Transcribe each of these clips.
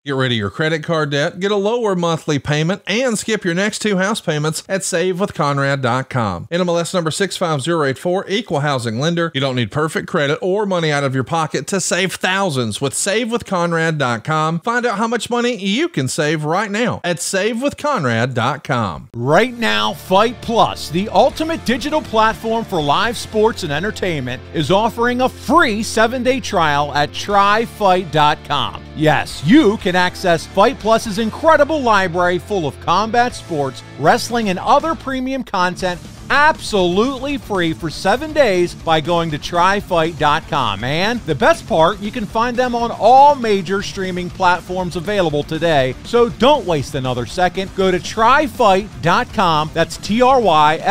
Get rid of your credit card debt, get a lower monthly payment, and skip your next 2 house payments at SaveWithConrad.com. NMLS number 65084, equal housing lender. You don't need perfect credit or money out of your pocket to save thousands with SaveWithConrad.com. Find out how much money you can save right now at SaveWithConrad.com. Right now, Fight Plus, the ultimate digital platform for live sports and entertainment, is offering a free 7-day trial at TryFight.com. Yes, you can access Fight Plus's incredible library full of combat sports, wrestling, and other premium content absolutely free for 7 days by going to TryFight.com. And the best part, you can find them on all major streaming platforms available today. So don't waste another second. Go to TryFight.com, that's TryFite.com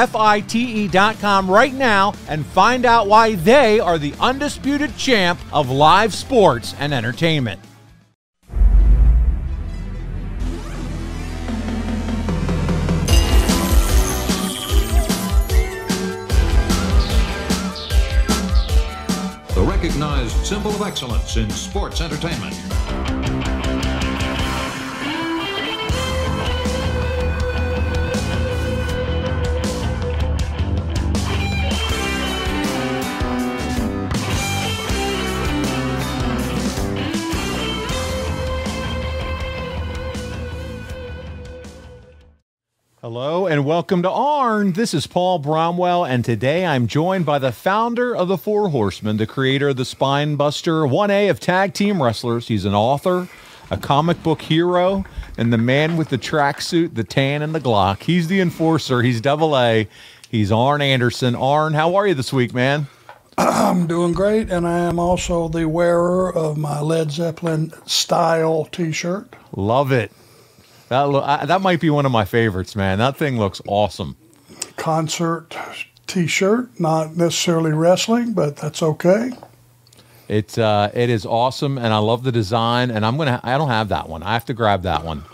right now, and find out why they are the undisputed champ of live sports and entertainment. The recognized symbol of excellence in sports entertainment. Hello and welcome to Arn. This is Paul Bromwell, and today I'm joined by the founder of the Four Horsemen, the creator of the Spine Buster 1A of tag team wrestlers. He's an author, a comic book hero, and the man with the tracksuit, the tan, and the Glock. He's the enforcer. He's double A. He's Arn Anderson. Arn, how are you this week, man? I'm doing great, and I am also the wearer of my Led Zeppelin style t-shirt. Love it. That might be one of my favorites, man. That thing looks awesome. Concert t-shirt, not necessarily wrestling, but that's okay. It is awesome, and I love the design. And I don't have that one. I have to grab that one.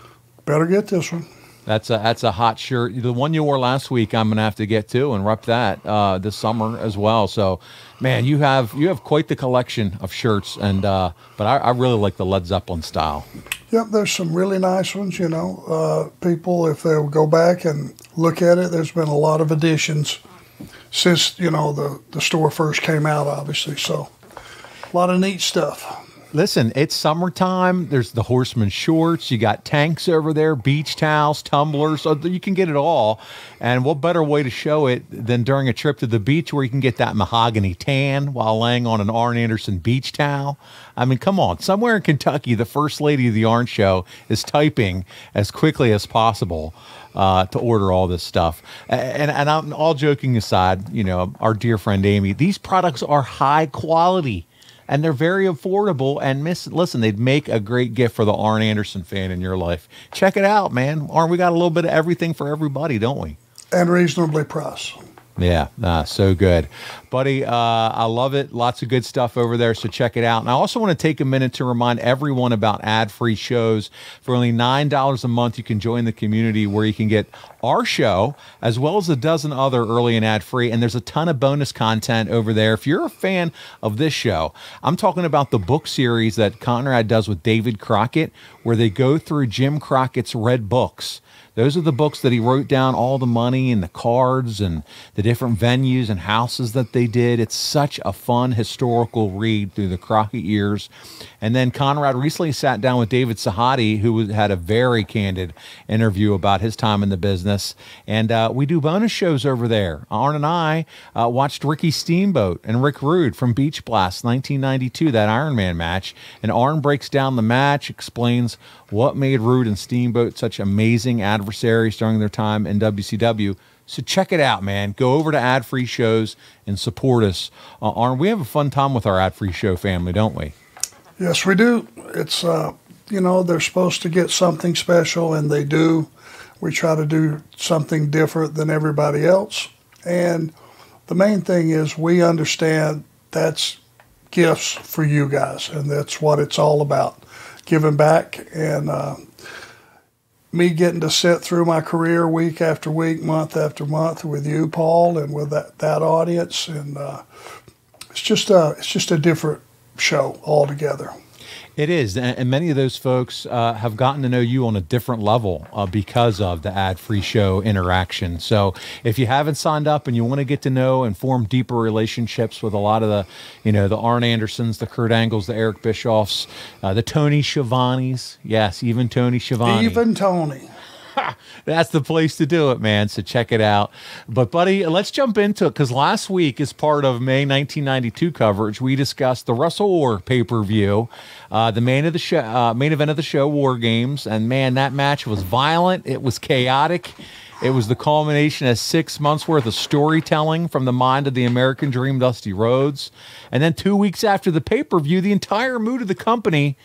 Better get this one. That's a hot shirt. The one you wore last week, I'm gonna have to get to and rep that this summer as well. So, man, you have quite the collection of shirts, and but I really like the Led Zeppelin style. Yep, there's some really nice ones. You know, people, if they'll go back and look at it, there's been a lot of additions since the store first came out, obviously. So, a lot of neat stuff. Listen, it's summertime. There's the Horseman shorts. You got tanks over there, beach towels, tumblers. So you can get it all. And what better way to show it than during a trip to the beach where you can get that mahogany tan while laying on an Arn Anderson beach towel? I mean, come on. Somewhere in Kentucky, the first lady of the Arn Show is typing as quickly as possible to order all this stuff. And I'm all joking aside, our dear friend Amy, these products are high quality. And they're very affordable. And listen, they'd make a great gift for the Arn Anderson fan in your life. Check it out, man. Arn, we got a little bit of everything for everybody, don't we? And reasonably priced. Yeah, so good. Buddy, I love it. Lots of good stuff over there, so check it out. And I also want to take a minute to remind everyone about ad-free shows. For only $9 a month, you can join the community where you can get our show, as well as a dozen other early and ad-free. And there's a ton of bonus content over there. If you're a fan of this show, I'm talking about the book series that Conrad does with David Crockett, where they go through Jim Crockett's Red Books. Those are the books that he wrote down all the money and the cards and the different venues and houses that they did. It's such a fun historical read through the Crockett years. And then Conrad recently sat down with David Sahadi, who had a very candid interview about his time in the business. And we do bonus shows over there. Arn and I watched Ricky Steamboat and Rick Rude from Beach Blast 1992, that Iron Man match. And Arn breaks down the match, explains what made Rude and Steamboat such amazing adversaries during their time in WCW. So check it out, man. Go over to ad-free shows and support us. Arn, we have a fun time with our ad-free show family, don't we? Yes, we do. It's, they're supposed to get something special, and they do. We try to do something different than everybody else. And the main thing is we understand that's gifts for you guys, and that's what it's all about. Giving back, and me getting to sit through my career week after week, month after month with you, Paul, and with that audience, and it's just a different show altogether. It is, and many of those folks have gotten to know you on a different level because of the ad-free show interaction. So if you haven't signed up and you want to get to know and form deeper relationships with a lot of the Arn Andersons, the Kurt Angles, the Eric Bischoffs, the Tony Schiavonis, yes, even Tony Schiavone. Even Tony. That's the place to do it, man. So check it out. But, buddy, let's jump into it, because last week, as part of May 1992 coverage, we discussed the Wrestle War pay-per-view, the main event of the show, War Games. And, man, that match was violent. It was chaotic. It was the culmination of 6 months' worth of storytelling from the mind of the American Dream, Dusty Rhodes. And then 2 weeks after the pay-per-view, the entire mood of the company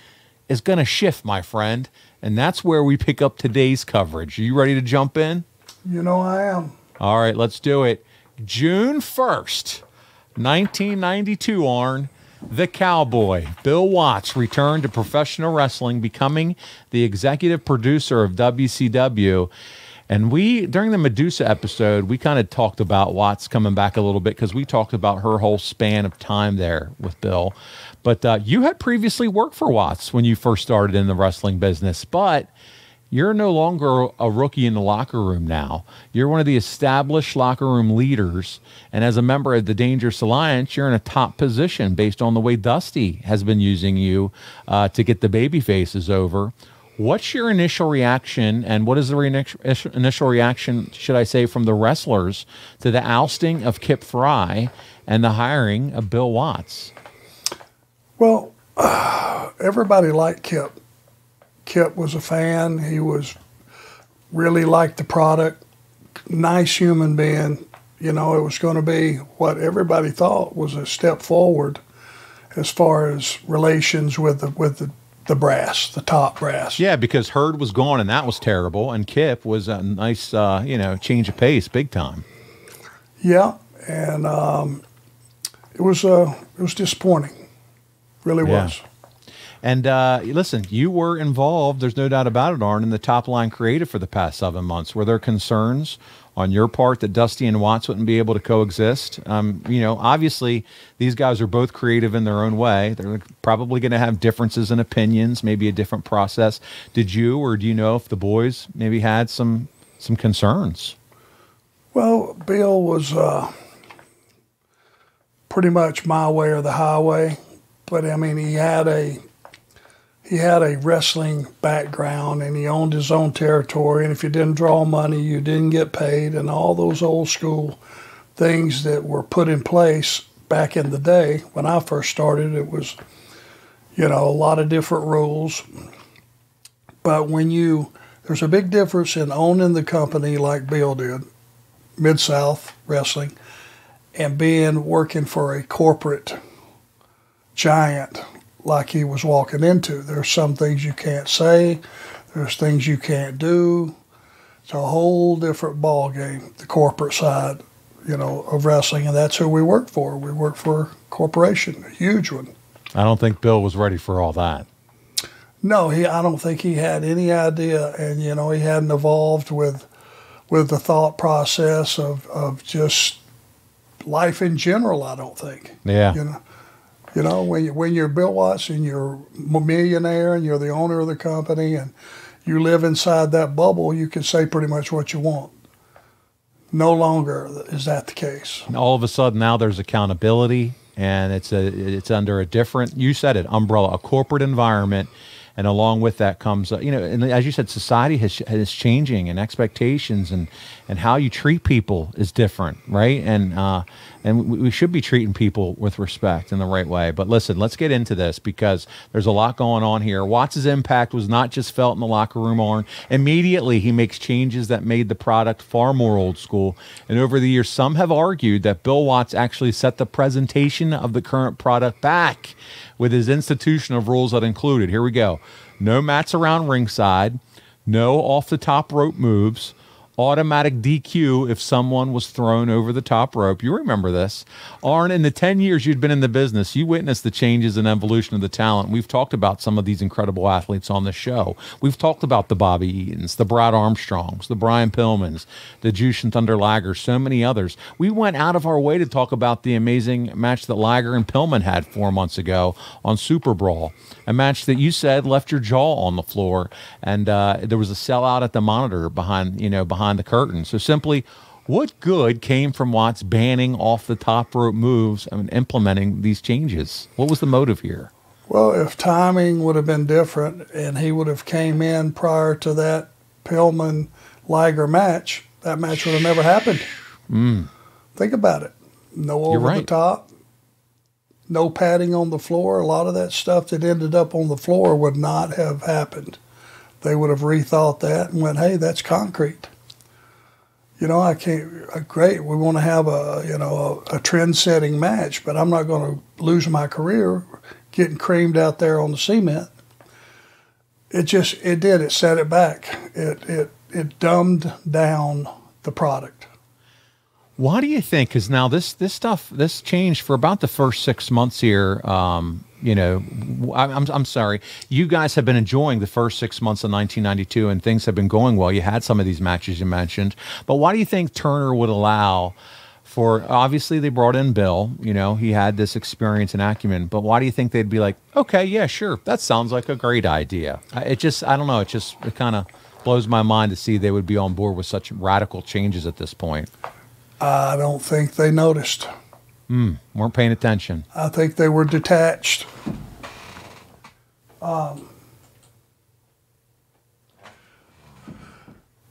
is going to shift, my friend. And that's where we pick up today's coverage. Are you ready to jump in? You know I am. All right, let's do it. June 1st, 1992, Arn, the Cowboy, Bill Watts, returned to professional wrestling, becoming the executive producer of WCW. And during the Medusa episode, we kind of talked about Watts coming back a little bit, because we talked about her whole span of time there with Bill. But you had previously worked for Watts when you first started in the wrestling business, but you're no longer a rookie in the locker room now. You're one of the established locker room leaders, and as a member of the Dangerous Alliance, you're in a top position based on the way Dusty has been using you to get the baby faces over. What's your initial reaction, and what is the initial reaction, should I say, from the wrestlers to the ousting of Kip Fry and the hiring of Bill Watts? Well, everybody liked Kip. Kip was a fan. He really liked the product. Nice human being. You know, it was going to be what everybody thought was a step forward as far as relations with the brass, the top brass. Yeah, because Hurd was gone, and that was terrible, and Kip was a nice, change of pace, big time. Yeah, and it was disappointing. Really was. And listen, you were involved, there's no doubt about it, Arn, in the top line creative for the past 7 months. Were there concerns on your part that Dusty and Watts wouldn't be able to coexist? Obviously, these guys are both creative in their own way. They're probably going to have differences in opinions, maybe a different process. Did you, or do you know if the boys maybe had some concerns? Well, Bill was pretty much my way or the highway. But I mean, he had a wrestling background, and he owned his own territory. And if you didn't draw money, you didn't get paid, and all those old school things that were put in place back in the day when I first started. It was, a lot of different rules. But there's a big difference in owning the company like Bill did, Mid-South Wrestling, and working for a corporate giant like he was walking into. There's some things you can't say. There's things you can't do. It's a whole different ball game, the corporate side, of wrestling, and that's who we work for. We work for a corporation, a huge one. I don't think Bill was ready for all that. No, I don't think he had any idea, and he hadn't evolved with the thought process of just life in general. I don't think. Yeah. When you're Bill Watts and you're a millionaire and you're the owner of the company and you live inside that bubble, you can say pretty much what you want. No longer is that the case. And all of a sudden now there's accountability, and it's under a different, you said it, umbrella, a corporate environment. And along with that comes, and as you said, society is changing, and expectations and how you treat people is different, right? And we should be treating people with respect in the right way. But listen, let's get into this, because there's a lot going on here. Watts' impact was not just felt in the locker room, Arn. Immediately, he makes changes that made the product far more old school. And over the years, some have argued that Bill Watts actually set the presentation of the current product back with his institution of rules that included, here we go, no mats around ringside, no off-the-top rope moves, automatic DQ if someone was thrown over the top rope. You remember this. Arn, in the 10 years you'd been in the business, you witnessed the changes and evolution of the talent. We've talked about some of these incredible athletes on the show. We've talked about the Bobby Eatons, the Brad Armstrongs, the Brian Pillmans, the Jushin Thunder Liger, so many others. We went out of our way to talk about the amazing match that Liger and Pillman had 4 months ago on Super Brawl, a match that you said left your jaw on the floor, and there was a sellout at the monitor behind the curtain. So simply, what good came from Watts banning off the top rope moves and implementing these changes? What was the motive here? Well, if timing would have been different and he would have came in prior to that Pillman-Liger match, that match would have never happened. Think about it. No over the top, no padding on the floor. A lot of that stuff that ended up on the floor would not have happened. They would have rethought that and went, hey, that's concrete. I can't, great, we want to have a trend-setting match, but I'm not going to lose my career getting creamed out there on the cement. It set it back. It dumbed down the product. Why do you think? Because now this changed for about the first 6 months here. I'm sorry. You guys have been enjoying the first 6 months of 1992, and things have been going well. You had some of these matches you mentioned, but why do you think Turner would allow for? Obviously, they brought in Bill. He had this experience and acumen, but why do you think they'd be like, okay, yeah, sure, that sounds like a great idea? I don't know. It kind of blows my mind to see they would be on board with such radical changes at this point. I don't think they noticed. Weren't paying attention. I think they were detached.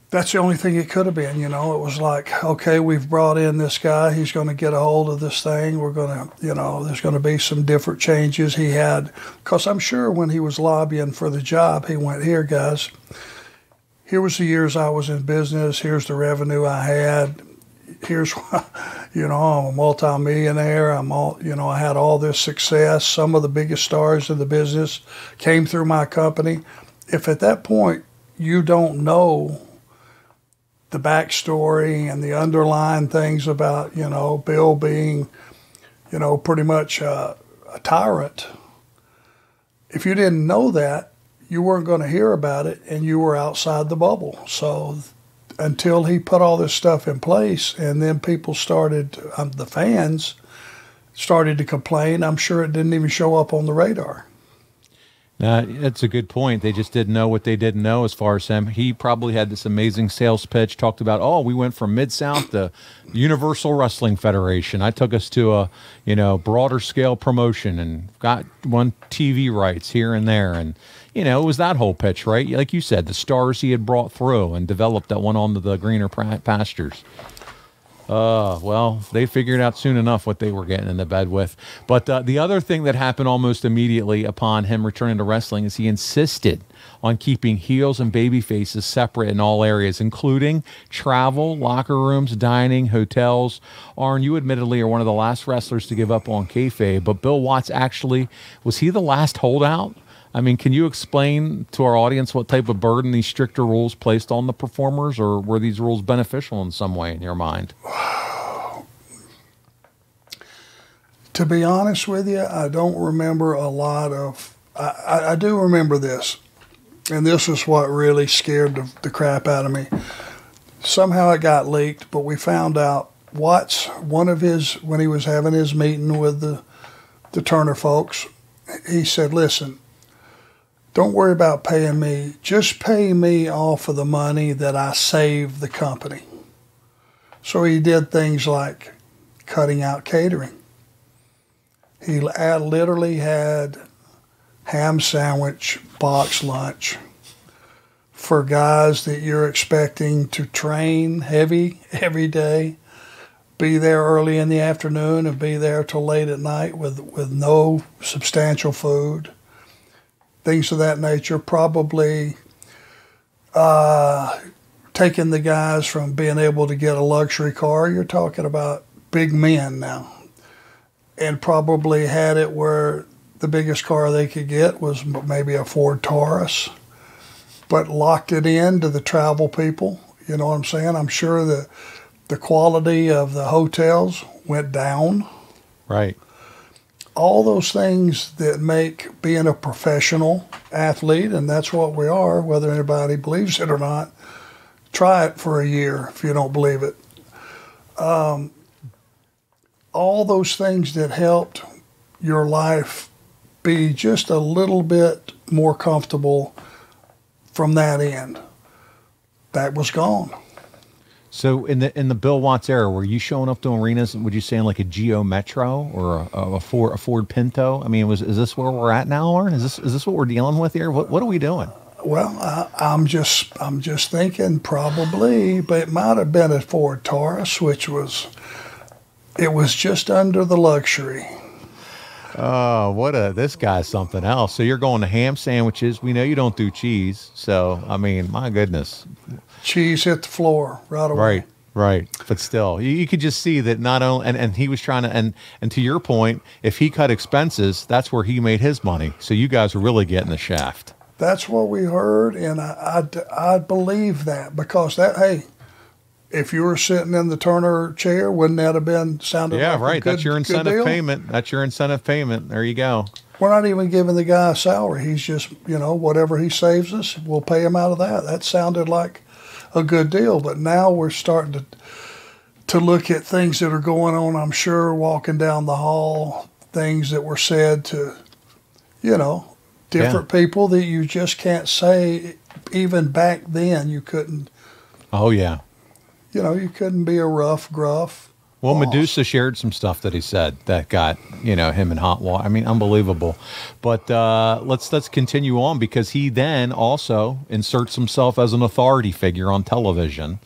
That's the only thing it could have been. It was like, okay, we've brought in this guy. He's going to get a hold of this thing. We're going to, there's going to be some different changes he had. Because I'm sure when he was lobbying for the job, he went, here, guys, here was the years I was in business. Here's the revenue I had. Here's, I'm a multimillionaire. I had all this success. Some of the biggest stars in the business came through my company. If at that point you don't know the backstory and the underlying things about, Bill being, pretty much a tyrant, if you didn't know that, you weren't going to hear about it, and you were outside the bubble. So until he put all this stuff in place, and then people started, the fans started to complain, I'm sure it didn't even show up on the radar. That's a good point. They just didn't know what they didn't know as far as him. He probably had this amazing sales pitch, talked about, we went from Mid-South to Universal Wrestling Federation. I took us to a, broader scale promotion and got one TV rights here and there. And, it was that whole pitch, right? Like you said, the stars he had brought through and developed that went on to the greener pastures. Well, they figured out soon enough what they were getting in the bed with. But the other thing that happened almost immediately upon him returning to wrestling is he insisted on keeping heels and baby faces separate in all areas, including travel, locker rooms, dining, hotels. Arn, you admittedly are one of the last wrestlers to give up on kayfabe, but Bill Watts was he the last holdout? I mean, can you explain to our audience what type of burden these stricter rules placed on the performers, or were these rules beneficial in some way in your mind? To be honest with you, I don't remember a lot of... I do remember this, and this is what really scared the crap out of me. Somehow it got leaked, but we found out Watts, when he was having his meeting with the Turner folks, he said, listen, don't worry about paying me. Just pay me off of the money that I saved the company. So he did things like cutting out catering. He literally had ham sandwich box lunch for guys that you're expecting to train heavy every day, be there early in the afternoon and be there till late at night with no substantial food. Things of that nature, probably taking the guys from being able to get a luxury car. You're talking about big men now. And probably had it where the biggest car they could get was maybe a Ford Taurus, but locked it in to the travel people. You know what I'm saying? I'm sure the quality of the hotels went down. Right. All those things that make being a professional athlete, and that's what we are, whether anybody believes it or not. Try it for a year if you don't believe it. All those things that helped your life be just a little bit more comfortable from that end, that was gone. So in the Bill Watts era, were you showing up to arenas? Would you say in like a Geo Metro or a Ford Pinto? I mean, is this where we're at now, Arn? Is this what we're dealing with here? What are we doing? Well, I'm just thinking probably, but it might have been a Ford Taurus, which was just under the luxury. Oh, this guy's something else. So you're going to ham sandwiches. We know you don't do cheese. So, I mean, my goodness. Cheese hit the floor right away. Right. But still, you could just see that not only, and he was trying to, and to your point, if he cut expenses, that's where he made his money. So you guys were really getting the shaft. That's what we heard, and I believe that, because hey, if you were sitting in the Turner chair, wouldn't that have been sounded like right. a good, That's your incentive deal? payment. That's your incentive payment. There you go. We're not even giving the guy a salary. He's just, whatever he saves us, we'll pay him out of that. That sounded like a good deal, but now we're starting to look at things that are going on, I'm sure, walking down the hall, things that were said to, different people that you just can't say. Even back then, you couldn't. Oh, yeah. You couldn't be a rough, gruff. Well, boss. Medusa shared some stuff that he said that got, him in hot water. I mean, unbelievable. But let's continue on, because he then also inserts himself as an authority figure on television.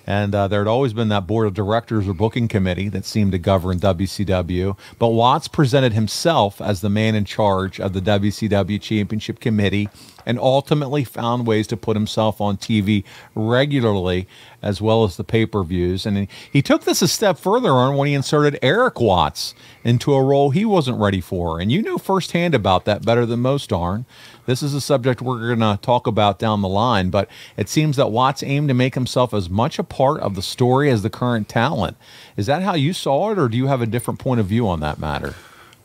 And there had always been that board of directors or booking committee that seemed to govern WCW. But Watts presented himself as the man in charge of the WCW Championship Committee, and ultimately found ways to put himself on TV regularly, as well as the pay-per-views. And he took this a step further on when he inserted Eric Watts into a role he wasn't ready for. And you know firsthand about that better than most, Arn. This is a subject we're going to talk about down the line, but it seems that Watts aimed to make himself as much a part of the story as the current talent. Is that how you saw it, or do you have a different point of view on that matter?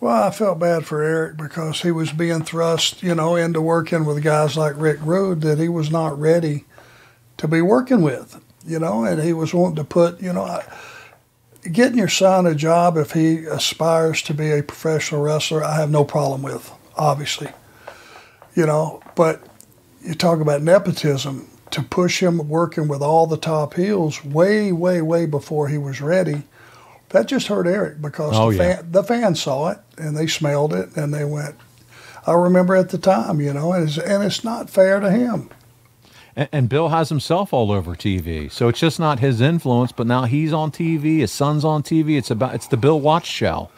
Well, I felt bad for Eric, because he was being thrust, into working with guys like Rick Rude that he was not ready to be working with, and he was wanting to put, getting your son a job if he aspires to be a professional wrestler, I have no problem with, obviously, but you talk about nepotism, to push him working with all the top heels way, way, way before he was ready. That just hurt Eric, because the fans saw it and they smelled it and they went, I remember at the time, and it's not fair to him. And Bill has himself all over TV. So it's just not his influence, but now he's on TV, his son's on TV. It's the Bill Watts show.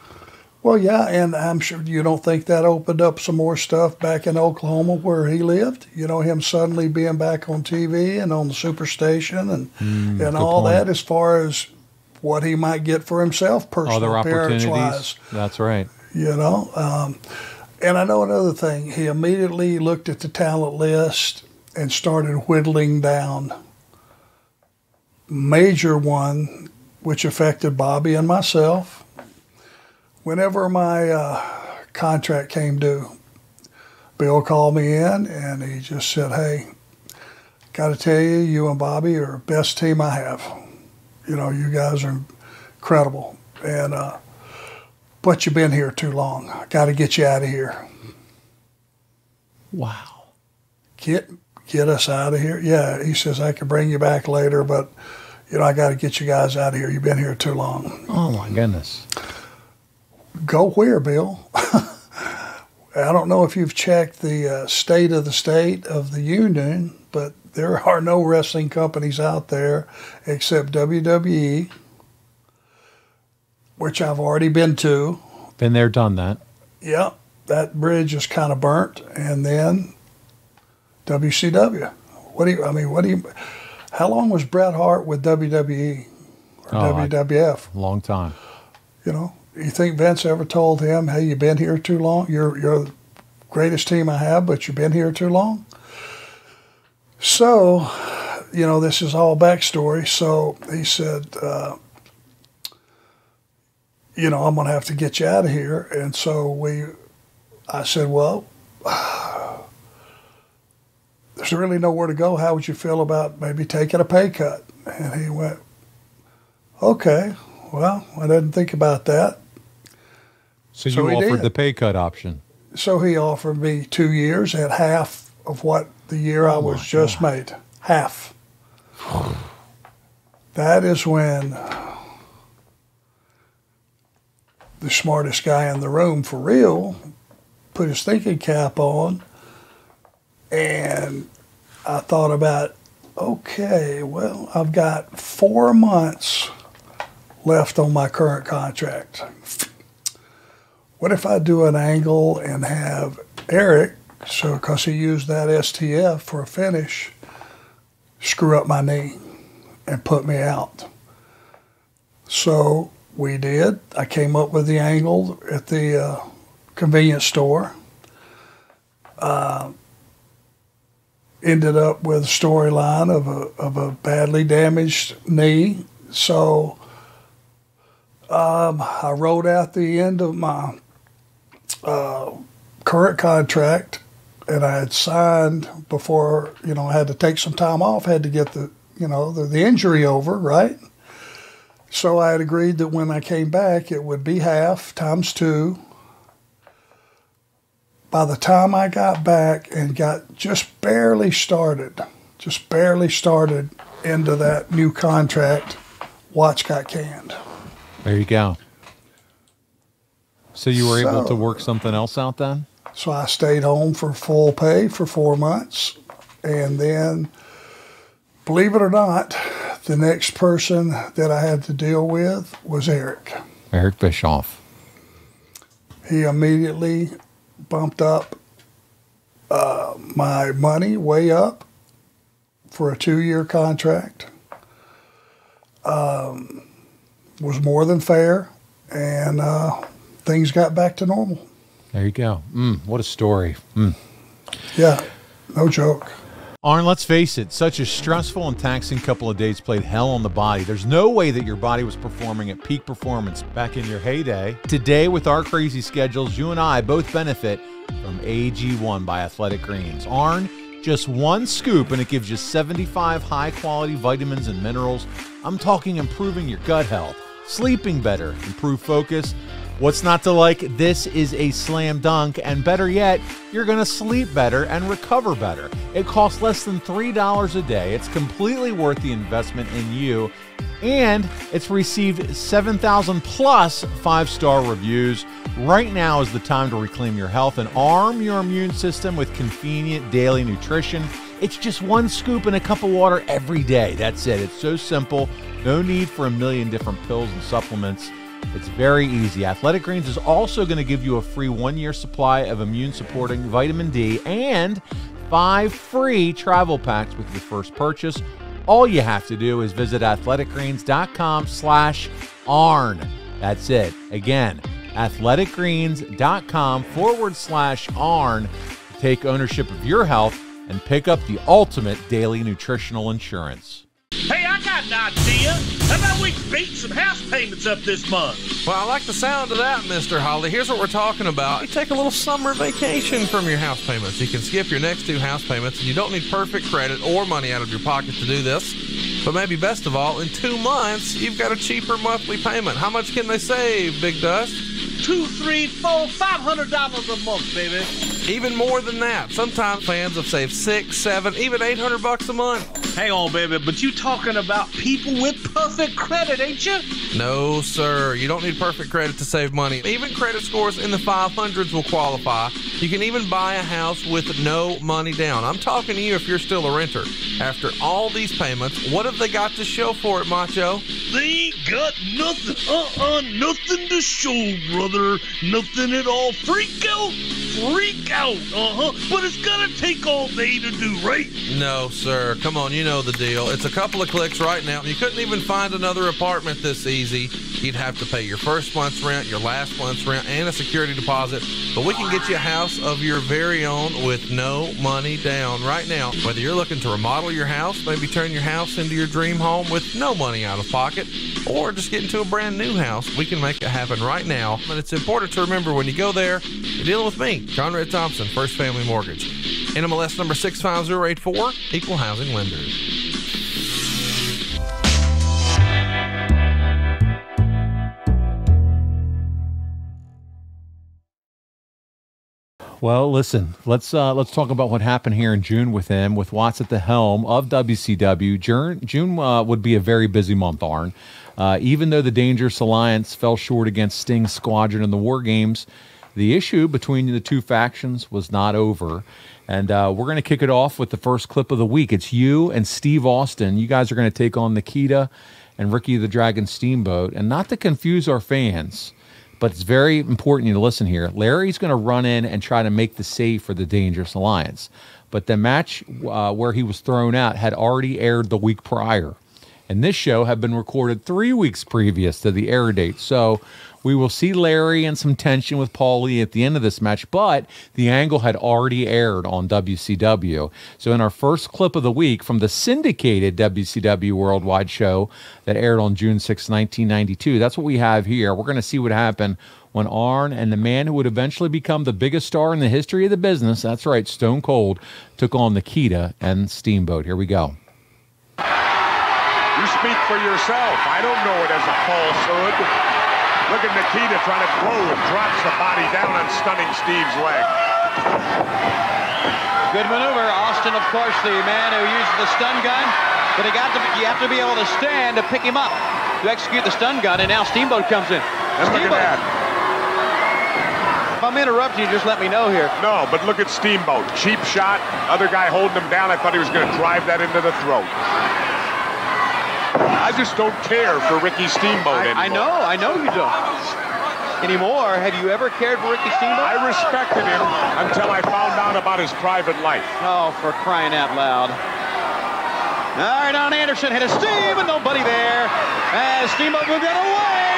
Well, yeah, and I'm sure you don't think that opened up some more stuff back in Oklahoma where he lived? Him suddenly being back on TV and on the Superstation and all point. that, as far as what he might get for himself, personal appearance-wise. That's right. And I know another thing. He immediately looked at the talent list and started whittling down. Major one, which affected Bobby and myself. Whenever my contract came due, Bill called me in and he just said, hey, got to tell you, you and Bobby are the best team I have. You guys are incredible. And but you've been here too long. I got to get you out of here. Wow. Get us out of here? Yeah, he says, I can bring you back later, but, I got to get you guys out of here. You've been here too long. Oh, my goodness. Go where, Bill? I don't know if you've checked the state of the union, but there are no wrestling companies out there except WWE, which I've already been to. Been there, done that. Yeah, that bridge is kind of burnt. And then WCW. How long was Bret Hart with WWE or WWF? Long time. You think Vince ever told him, hey, you've been here too long? You're the greatest team I have, but you've been here too long? So this is all backstory. So he said, I'm going to have to get you out of here. And so I said, well, there's really nowhere to go. How would you feel about maybe taking a pay cut? And he went, okay, well, I didn't think about that. So you offered the pay cut option. So he offered me 2 years at half of what the year I was just made. Half. That is when the smartest guy in the room, for real, put his thinking cap on, and I thought about, okay, well, I've got 4 months left on my current contract. What if I do an angle and have Eric, because he used that STF for a finish, screw up my knee and put me out? So we did. I came up with the angle at the convenience store. Ended up with a storyline of a badly damaged knee. So I wrote out the end of my current contract, and I had signed before, I had to take some time off, had to get the injury over, right? So I had agreed that when I came back, it would be half times 2. By the time I got back and got just barely started into that new contract, watch got canned. There you go. So you were able to work something else out then? So I stayed home for full pay for 4 months. And then, believe it or not, the next person that I had to deal with was Eric. Eric Bischoff. He immediately bumped up my money way up for a 2-year contract. Was more than fair, and things got back to normal. There you go. What a story. Yeah, no joke. Arn, let's face it, such a stressful and taxing couple of days played hell on the body. There's no way that your body was performing at peak performance back in your heyday. Today, with our crazy schedules, you and I both benefit from AG1 by Athletic Greens. Arn, just 1 scoop and it gives you 75 high-quality vitamins and minerals. I'm talking improving your gut health, sleeping better, improved focus. What's not to like? This is a slam dunk, and better yet, you're going to sleep better and recover better. It costs less than $3 a day. It's completely worth the investment in you, and it's received 7,000 plus 5-star reviews. Right now is the time to reclaim your health and arm your immune system with convenient daily nutrition. It's just 1 scoop in a cup of water every day. That's it. It's so simple. No need for a million different pills and supplements. It's very easy. Athletic Greens is also going to give you a free 1-year supply of immune-supporting vitamin D and 5 free travel packs with your first purchase. All you have to do is visit athleticgreens.com/Arn. That's it. Again, athleticgreens.com/Arn to take ownership of your health and pick up the ultimate daily nutritional insurance. Hey, I got an idea. How about we beat some house payments up this month? Well, I like the sound of that, Mr. Holly. Here's what we're talking about. You take a little summer vacation from your house payments. You can skip your next 2 house payments, and you don't need perfect credit or money out of your pocket to do this. But maybe best of all, in 2 months, you've got a cheaper monthly payment. How much can they save, Big Dust? $200, $300, $400, $500 a month, baby. Even more than that. Sometimes fans have saved $600, $700, even $800 a month. Hang on, baby, but you talking about people with perfect credit, ain't you? No, sir. You don't need perfect credit to save money. Even credit scores in the 500s will qualify. You can even buy a house with no money down. I'm talking to you if you're still a renter. After all these payments, what have they got to show for it, Macho? They ain't got nothing. Nothing to show, brother. Nothing at all. Freak out. But it's gonna take all day to do, right? No, sir. Come on, you know the deal. It's a couple of clicks right now. You couldn't even find another apartment this easy. You'd have to pay your first month's rent, your last month's rent, and a security deposit. But we can get you a house of your very own with no money down right now. Whether you're looking to remodel your house, maybe turn your house into your dream home with no money out of pocket, or just get into a brand new house, we can make it happen right now. And it's important to remember when you go there, you're dealing with me, Conrad Thompson, First Family Mortgage. NMLS number 65084, Equal Housing Lender. Well, listen, let's talk about what happened here in June with him, with Watts at the helm of WCW. June would be a very busy month, Arn. Even though the Dangerous Alliance fell short against Sting's squadron in the War Games, the issue between the two factions was not over. And we're going to kick it off with the first clip of the week. It's you and Steve Austin. You guys are going to take on Nikita and Ricky the Dragon Steamboat. And not to confuse our fans, but it's very important you to listen here. Larry's going to run in and try to make the save for the Dangerous Alliance. But the match where he was thrown out had already aired the week prior. And this show had been recorded 3 weeks previous to the air date. So we will see Larry and some tension with Paulie at the end of this match, but the angle had already aired on WCW. So in our first clip of the week from the syndicated WCW Worldwide show that aired on June 6, 1992, that's what we have here. We're going to see what happened when Arn and the man who would eventually become the biggest star in the history of the business, that's right, Stone Cold, took on Nikita and Steamboat. Here we go. You speak for yourself. I don't know it as a falsehood. Look at Nikita trying to blow and drops the body down on stunning Steve's leg. Good maneuver. Austin, of course, the man who used the stun gun, but you have to be able to stand to pick him up to execute the stun gun, and now Steamboat comes in. And look at that. If I'm interrupting you, just let me know here. No, but look at Steamboat. Cheap shot. Other guy holding him down. I thought he was going to drive that into the throat. I just don't care for Ricky Steamboat anymore. I know you don't. Anymore, have you ever cared for Ricky Steamboat? I respected him until I found out about his private life. Oh, for crying out loud. All right, Arn Anderson hit a Steve, and nobody there. As Steamboat moved out away.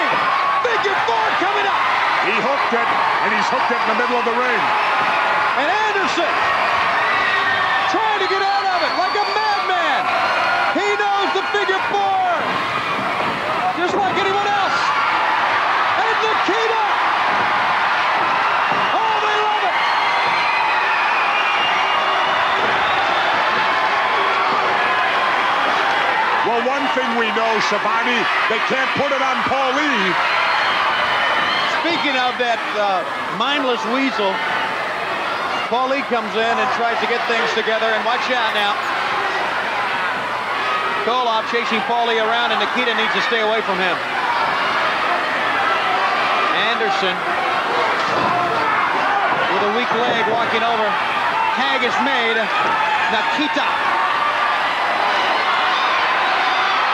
Figure four coming up. He hooked it, and he's hooked it in the middle of the ring. And Anderson trying to get out of it like a madman. He knows the figure four, just like anyone else. And Nikita. Oh, they love it. Well, one thing we know, Schiavone, they can't put it on Paulie. Speaking of that mindless weasel, Paulie comes in and tries to get things together, and watch out now. Koloff chasing Paulie around, and Nikita needs to stay away from him. Anderson with a weak leg walking over. Tag is made. Nikita.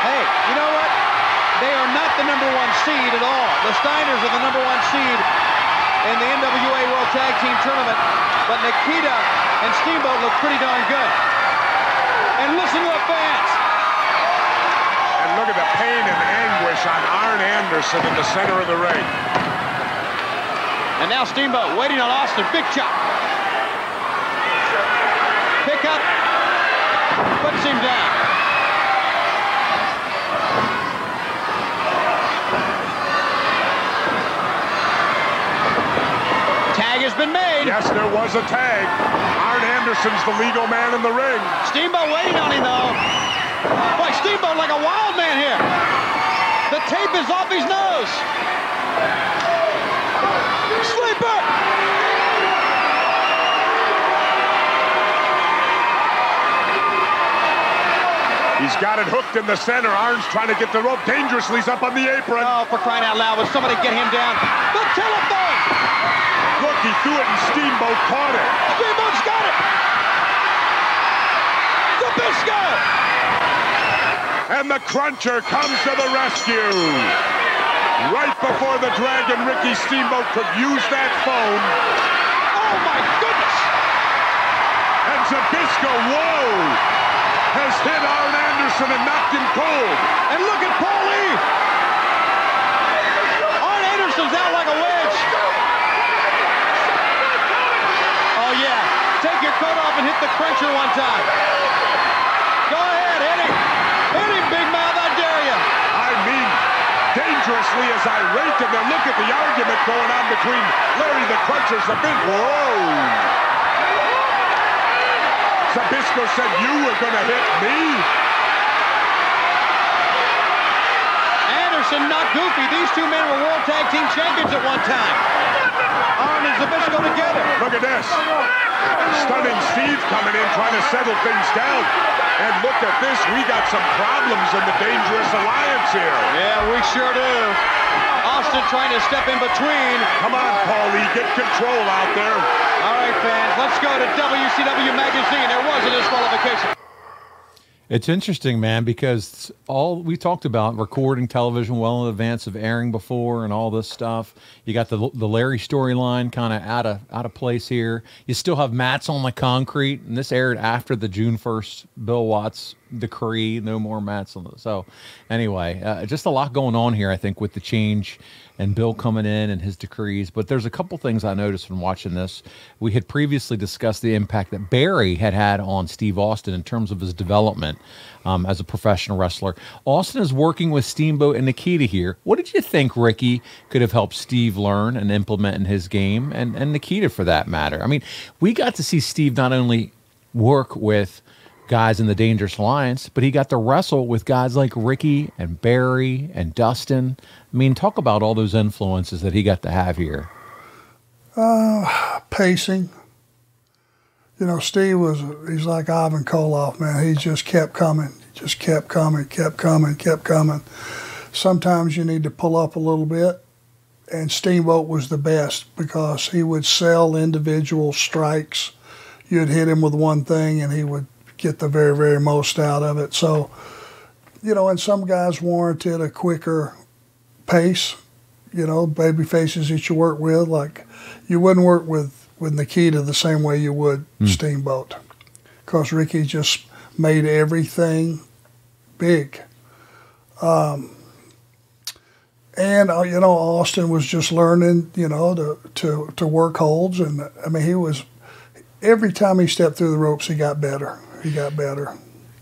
Hey, you know what? They are not the #1 seed at all. The Steiners are the #1 seed in the NWA World Tag Team Tournament. But Nikita and Steamboat look pretty darn good. And listen to the fans. And look at the pain and anguish on Arn Anderson in the center of the ring. And now Steamboat waiting on Austin. Big chop. Pick up. Puts him down. Tag has been made. Yes, there was a tag. Arn Anderson's the legal man in the ring. Steamboat waiting on him, though. Boy, Steamboat like a wild man here. The tape is off his nose. Sleeper! He's got it hooked in the center. Arn's trying to get the rope dangerously. He's up on the apron. Oh, for crying out loud. Will somebody get him down? The telephone! Look, he threw it and Steamboat caught it. Steamboat's got it! Zabisco! And the Cruncher comes to the rescue. Right before the Dragon, Ricky Steamboat could use that phone. Oh, my goodness! And Zabisco, whoa! Has hit Arn Anderson and knocked him cold. And look at Paulie! coat off and hit the cruncher one time. Go ahead, hit him. Hit him, Big Mouth, I dare you. I mean, dangerously as I rate him. And look at the argument going on between Larry the Cruncher Zbyszko. Whoa! Zbyszko said, you were going to hit me? Anderson, not goofy. These two men were World Tag Team Champions at one time. Arn and Zbyszko together. Look at this. Stunning Steve coming in, trying to settle things down. And look at this. We got some problems in the Dangerous Alliance here. Yeah, we sure do. Austin trying to step in between. Come on, Paulie. Get control out there. All right, fans. Let's go to WCW Magazine. There was a disqualification. It's interesting, man, because all we talked about recording television well in advance of airing before and all this stuff. You got the Larry storyline kind of out of place here. You still have mats on the concrete, and this aired after the June 1st Bill Watts decree, no more mats on the. So anyway, just a lot going on here, I think, with the change and Bill coming in and his decrees. But there's a couple things I noticed from watching this. We had previously discussed the impact that Barry had on Steve Austin in terms of his development as a professional wrestler. Austin is working with Steamboat and Nikita here. What did you think Ricky could have helped Steve learn and implement in his game, and Nikita for that matter? I mean, we got to see Steve not only work with guys in the Dangerous Alliance, but he got to wrestle with guys like Ricky and Barry and Dustin. I mean, talk about all those influences that he got to have here. Pacing. You know, Steve he's like Ivan Koloff, man. He just kept coming, kept coming. Sometimes you need to pull up a little bit, and Steamboat was the best because he would sell individual strikes. You'd hit him with one thing, and he would get the very, very most out of it. So, you know, and some guys warranted a quicker pace, you know, baby faces that you work with. Like, you wouldn't work with Nikita the same way you would Steamboat, because Ricky just made everything big. And, you know, Austin was just learning, you know, to work holds. And, I mean, every time he stepped through the ropes, he got better. He got better.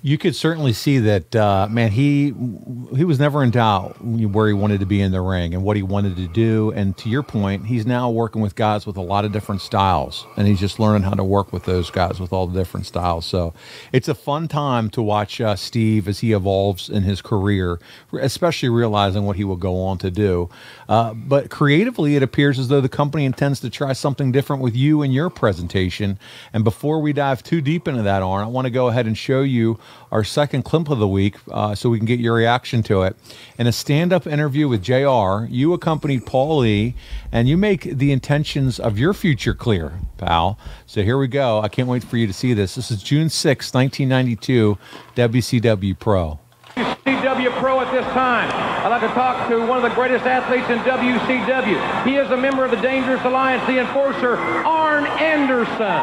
You could certainly see that, man, he was never in doubt where he wanted to be in the ring and what he wanted to do. And to your point, he's now working with guys with a lot of different styles, and he's just learning how to work with those guys with all the different styles. So it's a fun time to watch Steve as he evolves in his career, especially realizing what he will go on to do. But creatively, it appears as though the company intends to try something different with you and your presentation. And before we dive too deep into that, Arn, I want to go ahead and show you our second clip of the week so we can get your reaction to it. In a stand-up interview with JR, you accompanied Paulie, and you make the intentions of your future clear, pal. So here we go. I can't wait for you to see this. This is June 6, 1992, WCW Pro. WCW Pro at this time. I'd like to talk to one of the greatest athletes in WCW. He is a member of the Dangerous Alliance, the Enforcer, Arn Anderson.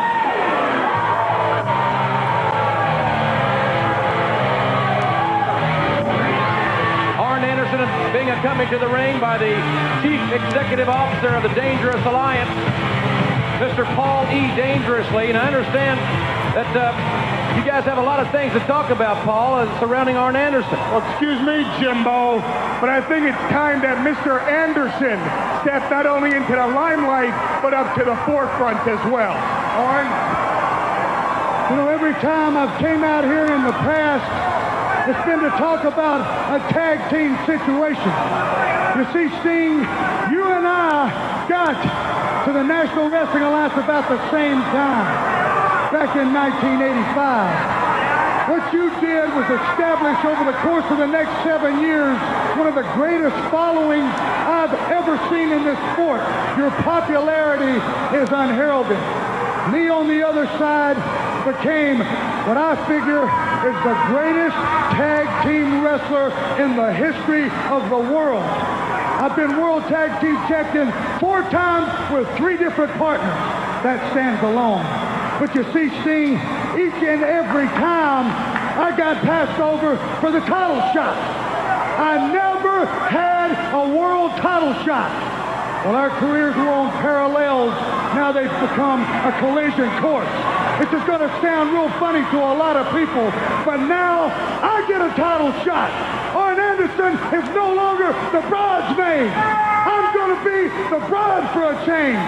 Being accompanied to the ring by the Chief Executive Officer of the Dangerous Alliance, Mr. Paul E. Dangerously. And I understand that you guys have a lot of things to talk about, Paul, surrounding Arn Anderson. Well, excuse me, Jimbo, but I think it's time that Mr. Anderson stepped not only into the limelight, but up to the forefront as well. Arn? You know, every time I've came out here in the past, it's been to talk about a tag team situation. You see, Sting, you and I got to the National Wrestling Alliance about the same time, back in 1985. What you did was establish over the course of the next 7 years one of the greatest followings I've ever seen in this sport. Your popularity is unheralded. Me on the other side became what I figure is the greatest tag team wrestler in the history of the world. I've been World Tag Team Champion 4 times with 3 different partners. That stands alone. But you see, Sting, each and every time I got passed over for the title shot. I never had a world title shot. Well, our careers were on parallels. Now they've become a collision course. It's just going to sound real funny to a lot of people, but now I get a title shot. Arn Anderson is no longer the bridesmaid. I'm going to be the bride for a change.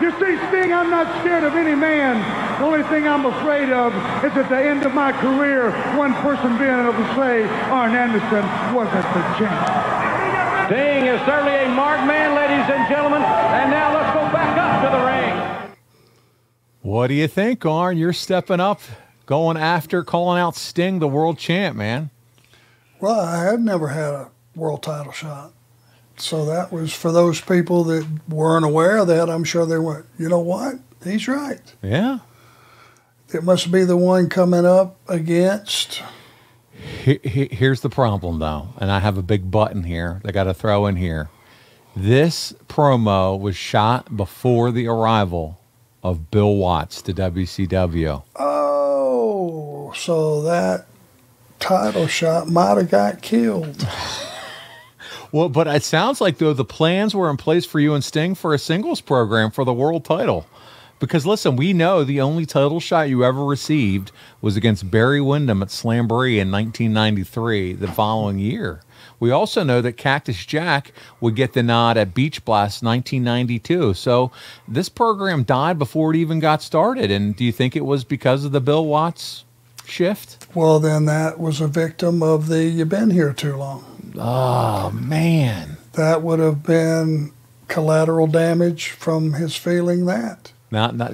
You see, Sting, I'm not scared of any man. The only thing I'm afraid of is at the end of my career, one person being able to say Arn Anderson wasn't the champ. Sting is certainly a marked man, ladies and gentlemen. And now let's go back up to the ring. What do you think, Arn? You're stepping up, going after, calling out Sting, the world champ, man. Well, I had never had a world title shot. So that was for those people that weren't aware of that. I'm sure they went, you know what? He's right. Yeah. It must be the one coming up against. Here's the problem, though, and I have a big button here I got to throw in here. This promo was shot before the arrival of Bill Watts to WCW. Oh, so that title shot might have got killed. Well, but it sounds like, though, the plans were in place for you and Sting for a singles program for the world title. Because, listen, we know the only title shot you ever received was against Barry Windham at Slamboree in 1993, the following year. We also know that Cactus Jack would get the nod at Beach Blast 1992. So this program died before it even got started. And do you think it was because of the Bill Watts shift? Well, then that was a victim of the "you've been here too long." Oh, man. That would have been collateral damage from his feeling that.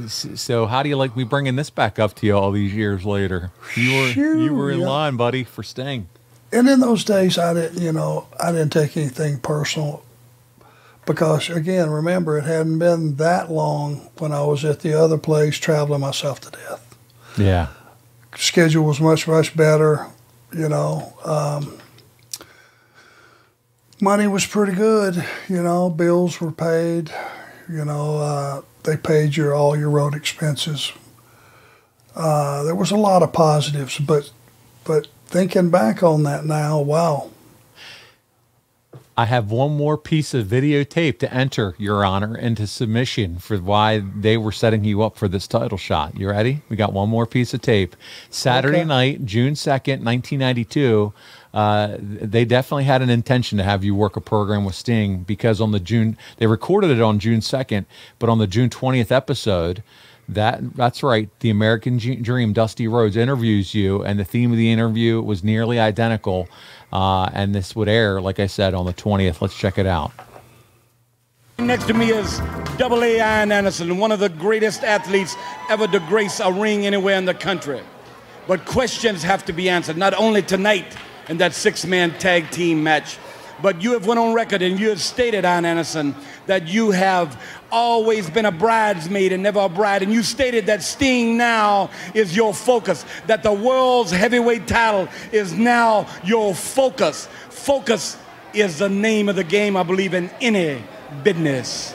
So how do you like me bringing this back up to you all these years later? You were in line, buddy, for Sting. And in those days, I didn't take anything personal because, again, remember, it hadn't been that long when I was at the other place traveling myself to death. Yeah. Schedule was much, much better, Money was pretty good, bills were paid, they paid all your road expenses. There was a lot of positives, but thinking back on that now, wow. I have one more piece of videotape to enter, Your Honor, into submission for why they were setting you up for this title shot. You ready? We got one more piece of tape. Saturday night, June 2nd, 1992, they definitely had an intention to have you work a program with Sting because they recorded it on June 2nd, but on the June 20th episode, that's right, the American Dream, Dusty Rhodes, interviews you, and the theme of the interview was nearly identical, and this would air, like I said, on the 20th. Let's check it out. Next to me is AA Arn Anderson, one of the greatest athletes ever to grace a ring anywhere in the country. But questions have to be answered, not only tonight in that six-man tag team match, but you have went on record and you have stated, Arn Anderson, that you have always been a bridesmaid and never a bride. And you stated that Sting now is your focus, that the world's heavyweight title is now your focus. Focus is the name of the game, I believe, in any business.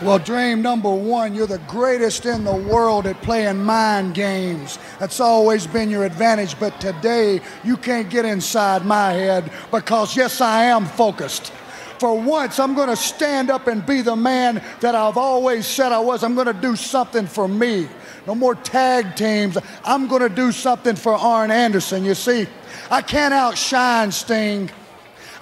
Well, Dream, number one, you're the greatest in the world at playing mind games. That's always been your advantage, but today you can't get inside my head because, yes, I am focused. For once, I'm going to stand up and be the man that I've always said I was. I'm going to do something for me. No more tag teams. I'm going to do something for Arn Anderson. You see, I can't outshine Sting.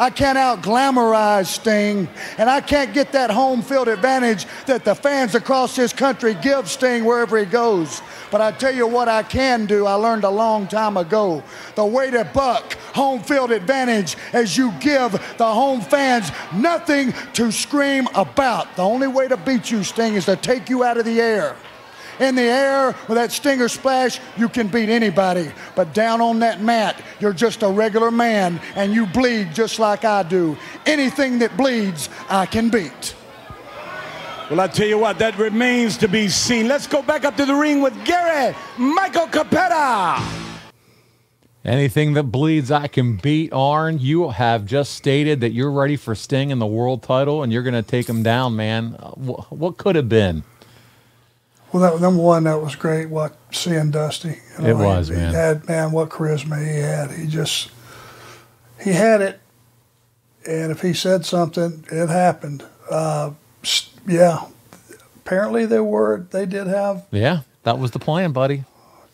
I can't out-glamorize Sting, and I can't get that home field advantage that the fans across this country give Sting wherever he goes. But I tell you what I can do, I learned a long time ago. The way to buck home field advantage is you give the home fans nothing to scream about. The only way to beat you, Sting, is to take you out of the air. In the air with that stinger splash, you can beat anybody. But down on that mat, you're just a regular man, and you bleed just like I do. Anything that bleeds, I can beat. Well, I tell you what, that remains to be seen. Let's go back up to the ring with Gary Michael Capetta. Anything that bleeds, I can beat. Arn, you have just stated that you're ready for Sting in the world title, and you're going to take him down, man. What could have been? Well, number one, that was great. Seeing Dusty, it was, man. He had, man, what charisma he had. He had it, and if he said something, it happened. Yeah, apparently they did have That was the plan, buddy.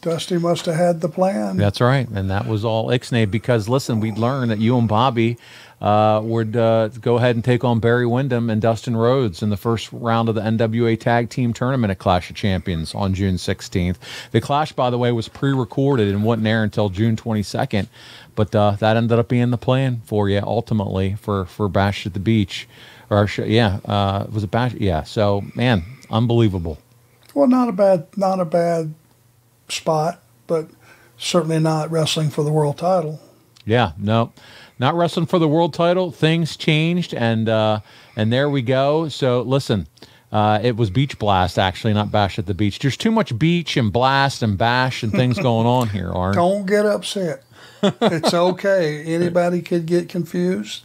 Dusty must have had the plan. That's right. And that was all Ixnay because, listen, we'd learned that you and Bobby would go ahead and take on Barry Windham and Dustin Rhodes in the first round of the NWA Tag Team Tournament at Clash of Champions on June 16th. The Clash, by the way, was pre-recorded and wouldn't air until June 22nd. But that ended up being the plan for you, ultimately, for Bash at the Beach. Or was it Bash? Yeah. So, man, unbelievable. Well, not a bad spot, but certainly not wrestling for the world title. Yeah, no, not wrestling for the world title. Things changed, and there we go. So listen, it was Beach Blast, actually, not Bash at the Beach. There's too much beach and blast and bash and things going on here, Arn. Don't get upset. It's okay. Anybody could get confused.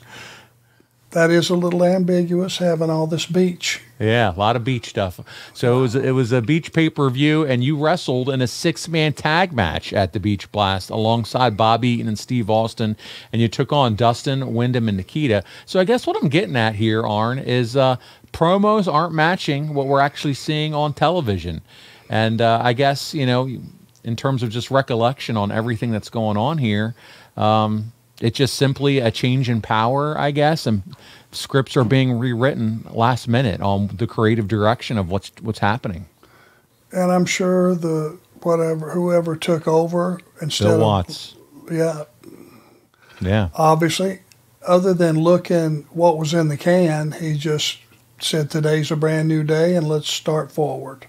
That is a little ambiguous, having all this beach. Yeah, a lot of beach stuff. So it was a beach pay-per-view, and you wrestled in a 6-man tag match at the Beach Blast alongside Bob Eaton and Steve Austin, and you took on Dustin, Wyndham, and Nikita. So I guess what I'm getting at here, Arn, is promos aren't matching what we're actually seeing on television. And I guess, in terms of just recollection on everything that's going on here, it's just simply a change in power, I guess, and scripts are being rewritten last minute on the creative direction of what's happening. And I'm sure whoever took over instead Bill Watts. Yeah. Obviously, other than looking what was in the can, he just said today's a brand new day and let's start forward.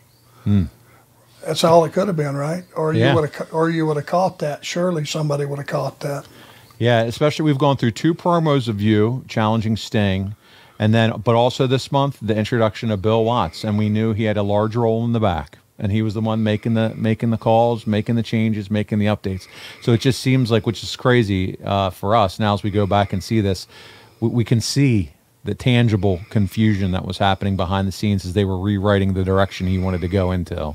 That's all it could have been, right? Or you would have caught that. Surely somebody would have caught that. Yeah, especially we've gone through 2 promos of you challenging Sting, but also this month the introduction of Bill Watts, and we knew he had a large role in the back, and he was the one making the calls, making the changes, making the updates. So it just seems like, which is crazy for us now as we go back and see this, we can see the tangible confusion that was happening behind the scenes as they were rewriting the direction he wanted to go into.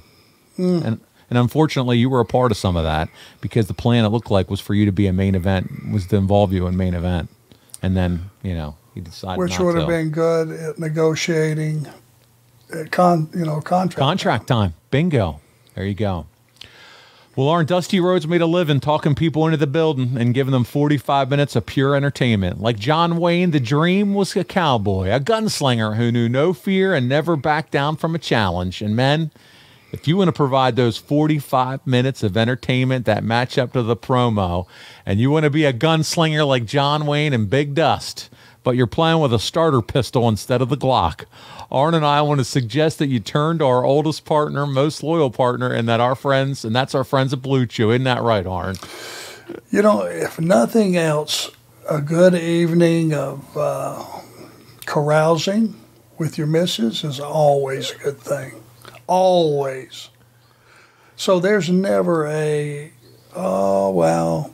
And unfortunately, you were a part of some of that because the plan, it looked like, was for you to be a main event, was to involve you in main event. And then, he decided Which would have been good at negotiating contract. Contract time. Bingo. There you go. Well, Arn, Dusty Rhodes made a living talking people into the building and giving them 45 minutes of pure entertainment. Like John Wayne, the dream was a cowboy, a gunslinger who knew no fear and never backed down from a challenge. And men, if you want to provide those 45 minutes of entertainment that match up to the promo, and you want to be a gunslinger like John Wayne and Big Dust, but you're playing with a starter pistol instead of the Glock, Arn and I want to suggest that you turn to our oldest partner, most loyal partner, and that's our friends at Blue Chew. Isn't that right, Arn? If nothing else, a good evening of carousing with your missus is always a good thing. Always. So there's never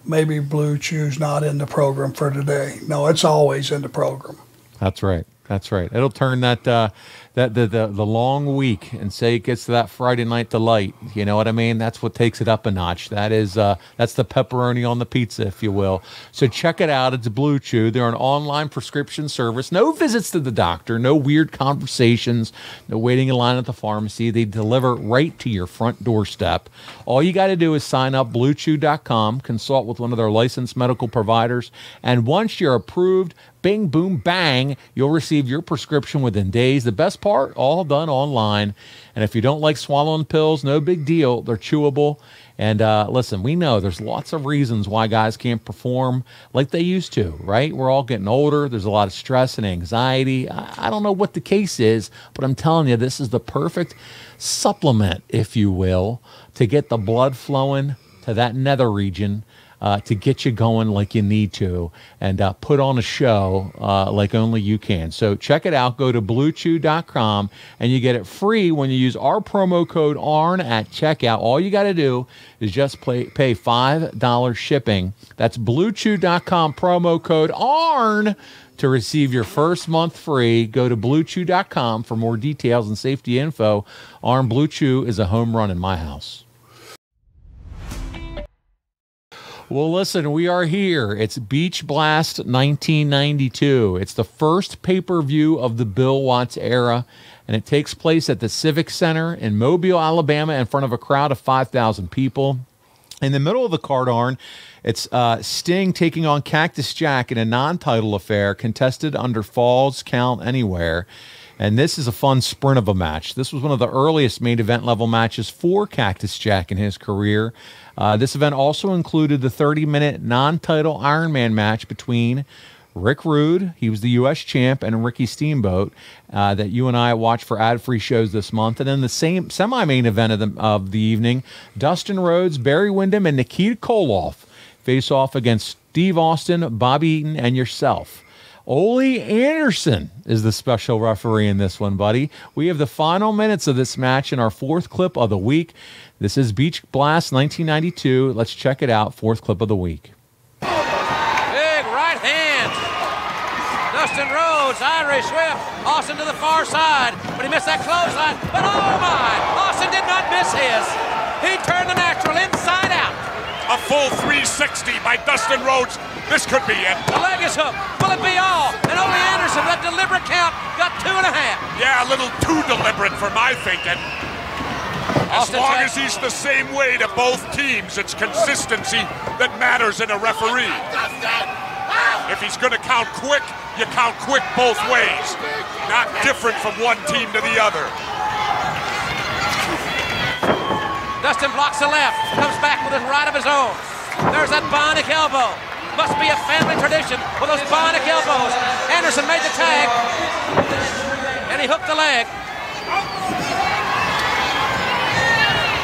maybe Blue Chew's not in the program for today. No, it's always in the program. That's right. It'll turn the long week and say it gets to that Friday night delight. You know what I mean? That's what takes it up a notch. That's the pepperoni on the pizza, if you will. So check it out. It's Blue Chew. They're an online prescription service. No visits to the doctor. No weird conversations. No waiting in line at the pharmacy. They deliver right to your front doorstep. All you got to do is sign up, BlueChew.com, consult with one of their licensed medical providers, and once you're approved, bing, boom, bang, you'll receive your prescription within days. The best part, all done online. And if you don't like swallowing pills, no big deal. They're chewable. And listen, we know there's lots of reasons why guys can't perform like they used to, right? We're all getting older. There's a lot of stress and anxiety. I don't know what the case is, but I'm telling you, this is the perfect supplement, if you will, to get the blood flowing to that nether region, to get you going like you need to, and put on a show like only you can. So check it out. Go to BlueChew.com, and you get it free when you use our promo code ARN at checkout. All you got to do is just pay $5 shipping. That's BlueChew.com, promo code ARN, to receive your first month free. Go to BlueChew.com for more details and safety info. ARN, Blue Chew is a home run in my house. Well, listen, we are here. It's Beach Blast 1992. It's the first pay-per-view of the Bill Watts era, and it takes place at the Civic Center in Mobile, Alabama, in front of a crowd of 5,000 people. In the middle of the card, Arn, it's Sting taking on Cactus Jack in a non-title affair contested under Falls Count Anywhere. And this is a fun sprint of a match. This was one of the earliest main event level matches for Cactus Jack in his career. This event also included the 30-minute non-title Iron Man match between Rick Rude, he was the U.S. champ, and Ricky Steamboat that you and I watched for ad-free shows this month. And then the same semi-main event of the evening, Dustin Rhodes, Barry Windham, and Nikita Koloff face off against Steve Austin, Bobby Eaton, and yourself. Ole Anderson is the special referee in this one, buddy. We have the final minutes of this match in our fourth clip of the week. This is Beach Blast 1992. Let's check it out. Fourth clip of the week. Big right hand. Dustin Rhodes, Irish whip. Austin to the far side, but he missed that clothesline. But oh my, Austin did not miss his. He turned the natural inside out. A full 360 by Dustin Rhodes. This could be it. The leg is hooked. Will it be all? And Ole Anderson, that deliberate count, got 2.5. Yeah, a little too deliberate for my thinking. As long as he's the same way to both teams, it's consistency that matters in a referee. If he's going to count quick, you count quick both ways. Not different from one team to the other. Dustin blocks the left, comes back with his right of his own. There's that bionic elbow. Must be a family tradition with those bionic elbows. Anderson made the tag, and he hooked the leg.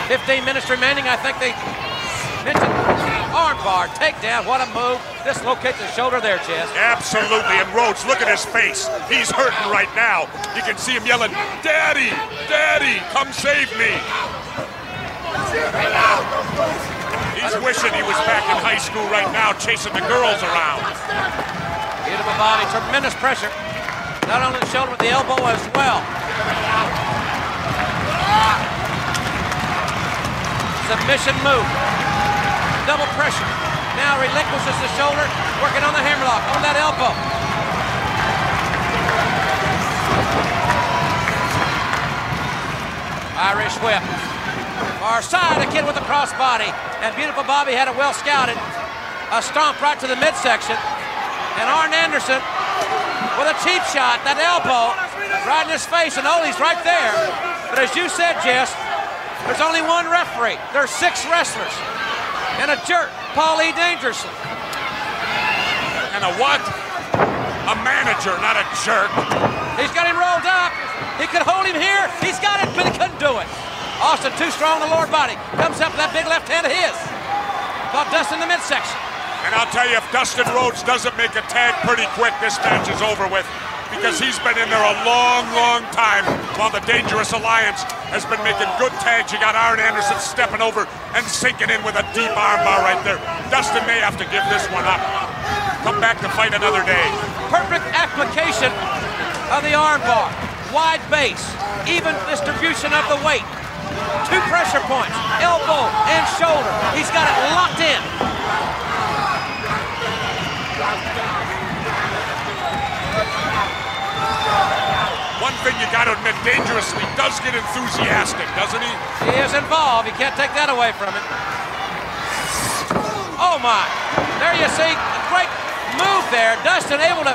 15 minutes remaining. I think they mentioned armbar, takedown. What a move. Dislocates the shoulder there, Chess. Absolutely, and Rhodes, look at his face. He's hurting right now. You can see him yelling, "Daddy, Daddy, come save me." He's wishing he was back in high school right now, chasing the girls around. Beautiful body, tremendous pressure. Not only the shoulder, but the elbow as well. Submission move. Double pressure. Now relinquishes the shoulder, working on the hammerlock, on that elbow. Irish whip. Far side, a kid with a crossbody. And beautiful Bobby had it well scouted. A stomp right to the midsection. And Arn Anderson with a cheap shot, that elbow right in his face, and Ole's right there. But as you said, Jess, there's only one referee. There's 6 wrestlers. And a jerk, Paul E. Dangerously. And a what? A manager, not a jerk. He's got him rolled up. He could hold him here. He's got it, but he couldn't do it. Austin too strong in the lower body. Comes up with that big left hand of his. Caught Dustin in the midsection. And I'll tell you, if Dustin Rhodes doesn't make a tag pretty quick, this match is over with. Because he's been in there a long, long time while the Dangerous Alliance has been making good tags. You got Arn Anderson stepping over and sinking in with a deep armbar right there. Dustin may have to give this one up. Come back to fight another day. Perfect application of the armbar. Wide base. Even distribution of the weight. 2 pressure points, elbow and shoulder. He's got it locked in. One thing you got to admit, Dangerously does get enthusiastic, doesn't he? He is involved. You can't take that away from him. Oh my! There you see, a great move there. Dustin able to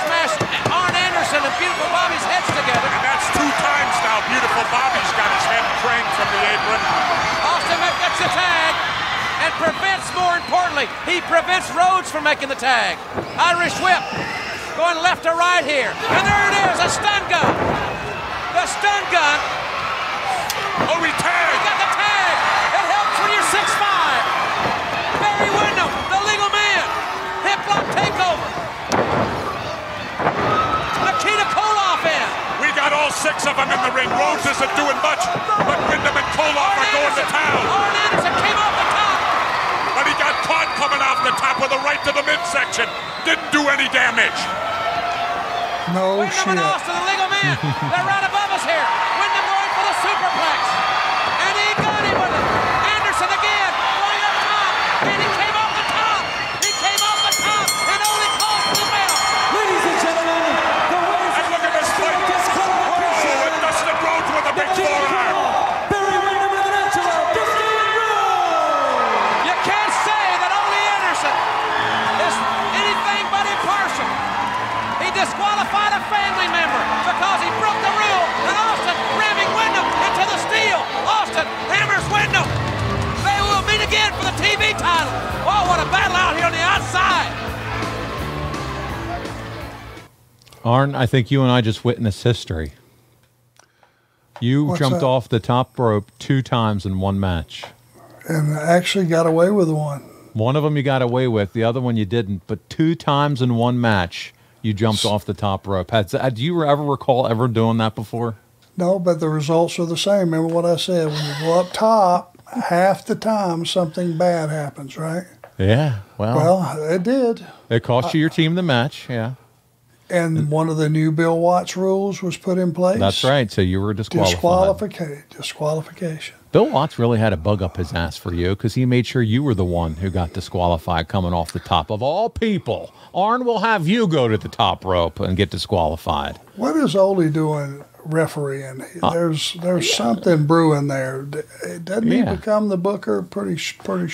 smash Arn Anderson and Beautiful Bobby's heads together. And that's 2 times now. Beautiful Bobby's got his head cranked from the apron. Austin gets the tag and prevents, more importantly, he prevents Rhodes from making the tag. Irish whip going left to right here. And there it is, a stun gun. The stun gun. Oh, he tagged. He got the tag. It helps when you're 6'5". Barry Windham, the legal man. Hip lock takeover. Nikita Koloff in. We got all 6 of them in the ring. Rhodes isn't doing much, but Windham and Koloff are going to town. Arn Anderson came off the top. But he got caught coming off the top with a right to the midsection. Didn't do any damage. No Windham shit. and Austin, the legal man. They're right above us here. Windham going for the superplex. And he got him with it. Anderson again, going up top. And he can't. Arn, I think you and I just witnessed history. You What's jumped that? off the top rope 2 times in one match. And I actually got away with one. One of them you got away with, the other one you didn't. But 2 times in one match, you jumped off the top rope. Do you ever recall ever doing that before? No, but the results are the same. Remember what I said? When you go up top, half the time something bad happens, right? Yeah, Well, it did. It cost you your team the match, yeah. And one of the new Bill Watts rules was put in place. That's right, so you were disqualified. Disqualification. Bill Watts really had a bug up his ass for you because he made sure you were the one who got disqualified coming off the top. Of all people, Arn will have you go to the top rope and get disqualified. What is Ole doing refereeing? There's something brewing there. Doesn't he become the booker pretty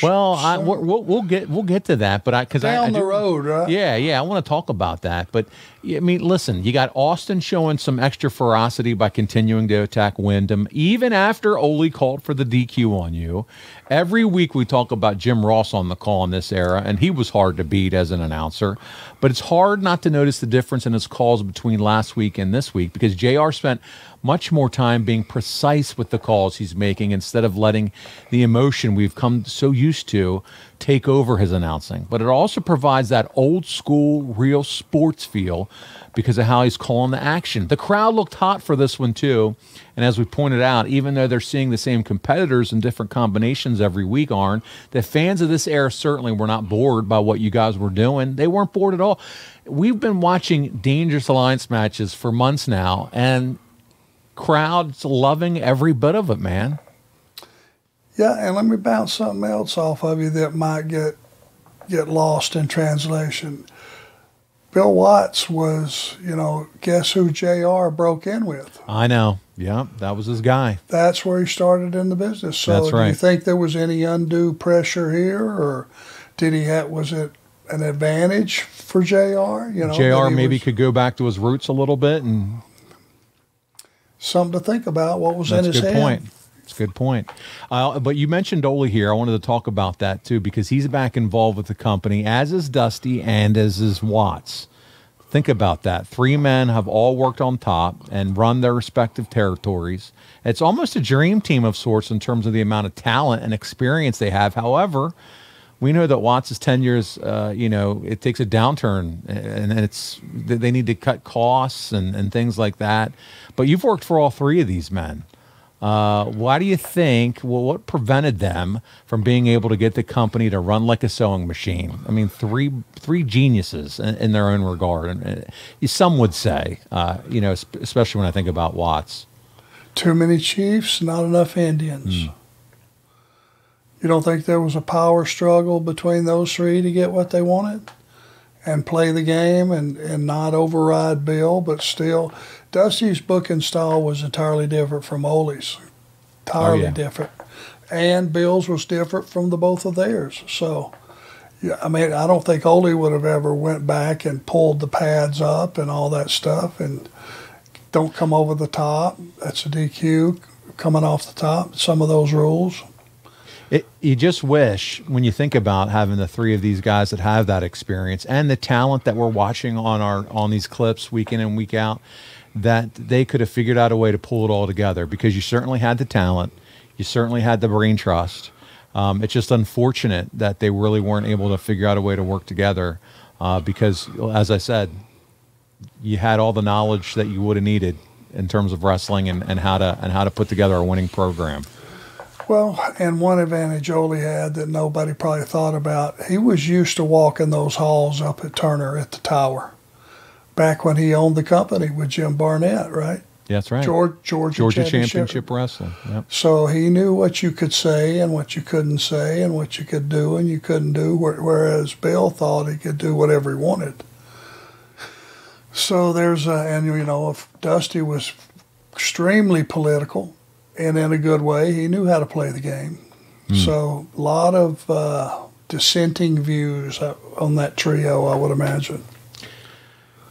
Well, soon? we'll get to that, but down the road, right? Yeah, I want to talk about that. But I mean, listen, you got Austin showing some extra ferocity by continuing to attack Wyndham, even after Ole called for the DQ on you. Every week we talk about Jim Ross on the call in this era, and he was hard to beat as an announcer. But it's hard not to notice the difference in his calls between last week and this week because JR spent much more time being precise with the calls he's making instead of letting the emotion we've come so used to take over his announcing. But it also provides that old school, real sports feel because of how he's calling the action. The crowd looked hot for this one too. And as we pointed out, even though they're seeing the same competitors in different combinations every week, Arn, the fans of this era certainly were not bored by what you guys were doing. They weren't bored at all. We've been watching Dangerous Alliance matches for months now, and crowds loving every bit of it, man. Yeah, and let me bounce something else off of you that might get lost in translation. Bill Watts was, guess who JR broke in with? I know. Yeah, that was his guy. That's where he started in the business. So That's right. Do you think there was any undue pressure here, or was it an advantage for JR? JR maybe could go back to his roots a little bit and something to think about. What was in his head? That's a good point. But you mentioned Ole here. I wanted to talk about that too because he's back involved with the company, as is Dusty and as is Watts. Think about that. 3 men have all worked on top and run their respective territories. It's almost a dream team of sorts in terms of the amount of talent and experience they have. However, we know that Watts' 10 years, it takes a downturn, and they need to cut costs and things like that. But you've worked for all 3 of these men. Why do you think, what prevented them from being able to get the company to run like a sewing machine? I mean, three geniuses in their own regard. And some would say, especially when I think about Watts. Too many chiefs, not enough Indians. You don't think there was a power struggle between those 3 to get what they wanted? And play the game and not override Bill, but still, Dusty's booking style was entirely different from Ole's. Entirely different. And Bill's was different from the both of theirs. So, yeah, I mean, I don't think Ole would have ever went back and pulled the pads up and all that stuff and don't come over the top. That's a DQ coming off the top, some of those rules. You just wish, when you think about having the 3 of these guys that have that experience and the talent that we're watching on these clips week in and week out, that they could have figured out a way to pull it all together because you certainly had the talent. You certainly had the brain trust. It's just unfortunate that they really weren't able to figure out a way to work together because, as I said, you had all the knowledge that you would have needed in terms of wrestling and how to put together a winning program. Well, and one advantage Ole had that nobody probably thought about, he was used to walking those halls up at Turner at the Tower back when he owned the company with Jim Barnett, right? That's right. Georgia Championship Wrestling. Yep. So he knew what you could say and what you couldn't say and what you could do and you couldn't do, whereas Bill thought he could do whatever he wanted. So if Dusty was extremely political, and in a good way, he knew how to play the game. So a lot of dissenting views on that trio, I would imagine.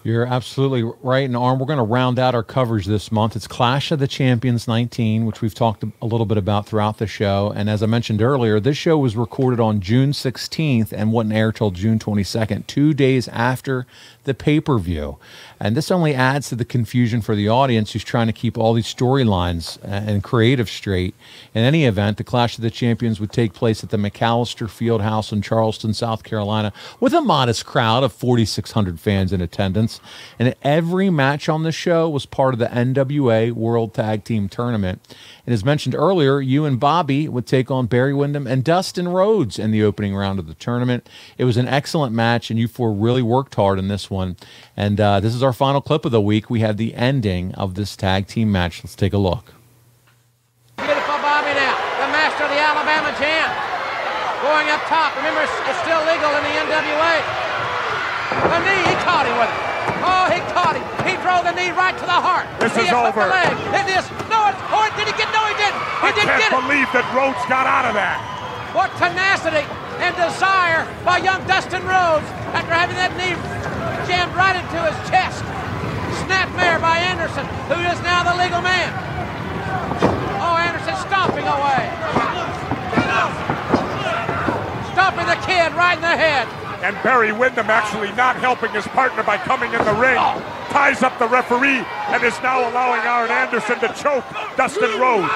You're absolutely right. And Arn, we're going to round out our coverage this month. It's Clash of the Champions 19, which we've talked a little bit about throughout the show. And as I mentioned earlier, this show was recorded on June 16th and wouldn't air till June 22nd, 2 days after the pay-per-view. And this only adds to the confusion for the audience who's trying to keep all these storylines and creative straight. In any event, the Clash of the Champions would take place at the McAllister Fieldhouse in Charleston, South Carolina, with a modest crowd of 4,600 fans in attendance. And every match on the show was part of the NWA World Tag Team Tournament. And as mentioned earlier, you and Bobby would take on Barry Windham and Dustin Rhodes in the opening round of the tournament. It was an excellent match, and you four really worked hard in this one. And this is our final clip of the week. We have the ending of this tag team match. Let's take a look. Beautiful Bobby now, the master of the Alabama Jam. Going up top. Remember, it's still legal in the NWA. The knee, he caught him with it. Oh, he caught him. He drove the knee right to the heart. This is over. It is. No, did he get? No, he didn't. He didn't get it. I can't believe that Rhodes got out of that. What tenacity and desire by young Dustin Rhodes after having that knee jammed right into his chest. Snapmare by Anderson, who is now the legal man. Oh, Anderson stomping away. Stomping the kid right in the head. And Barry Windham actually not helping his partner by coming in the ring. Ties up the referee and is now allowing Arn Anderson to choke Dustin Rhodes.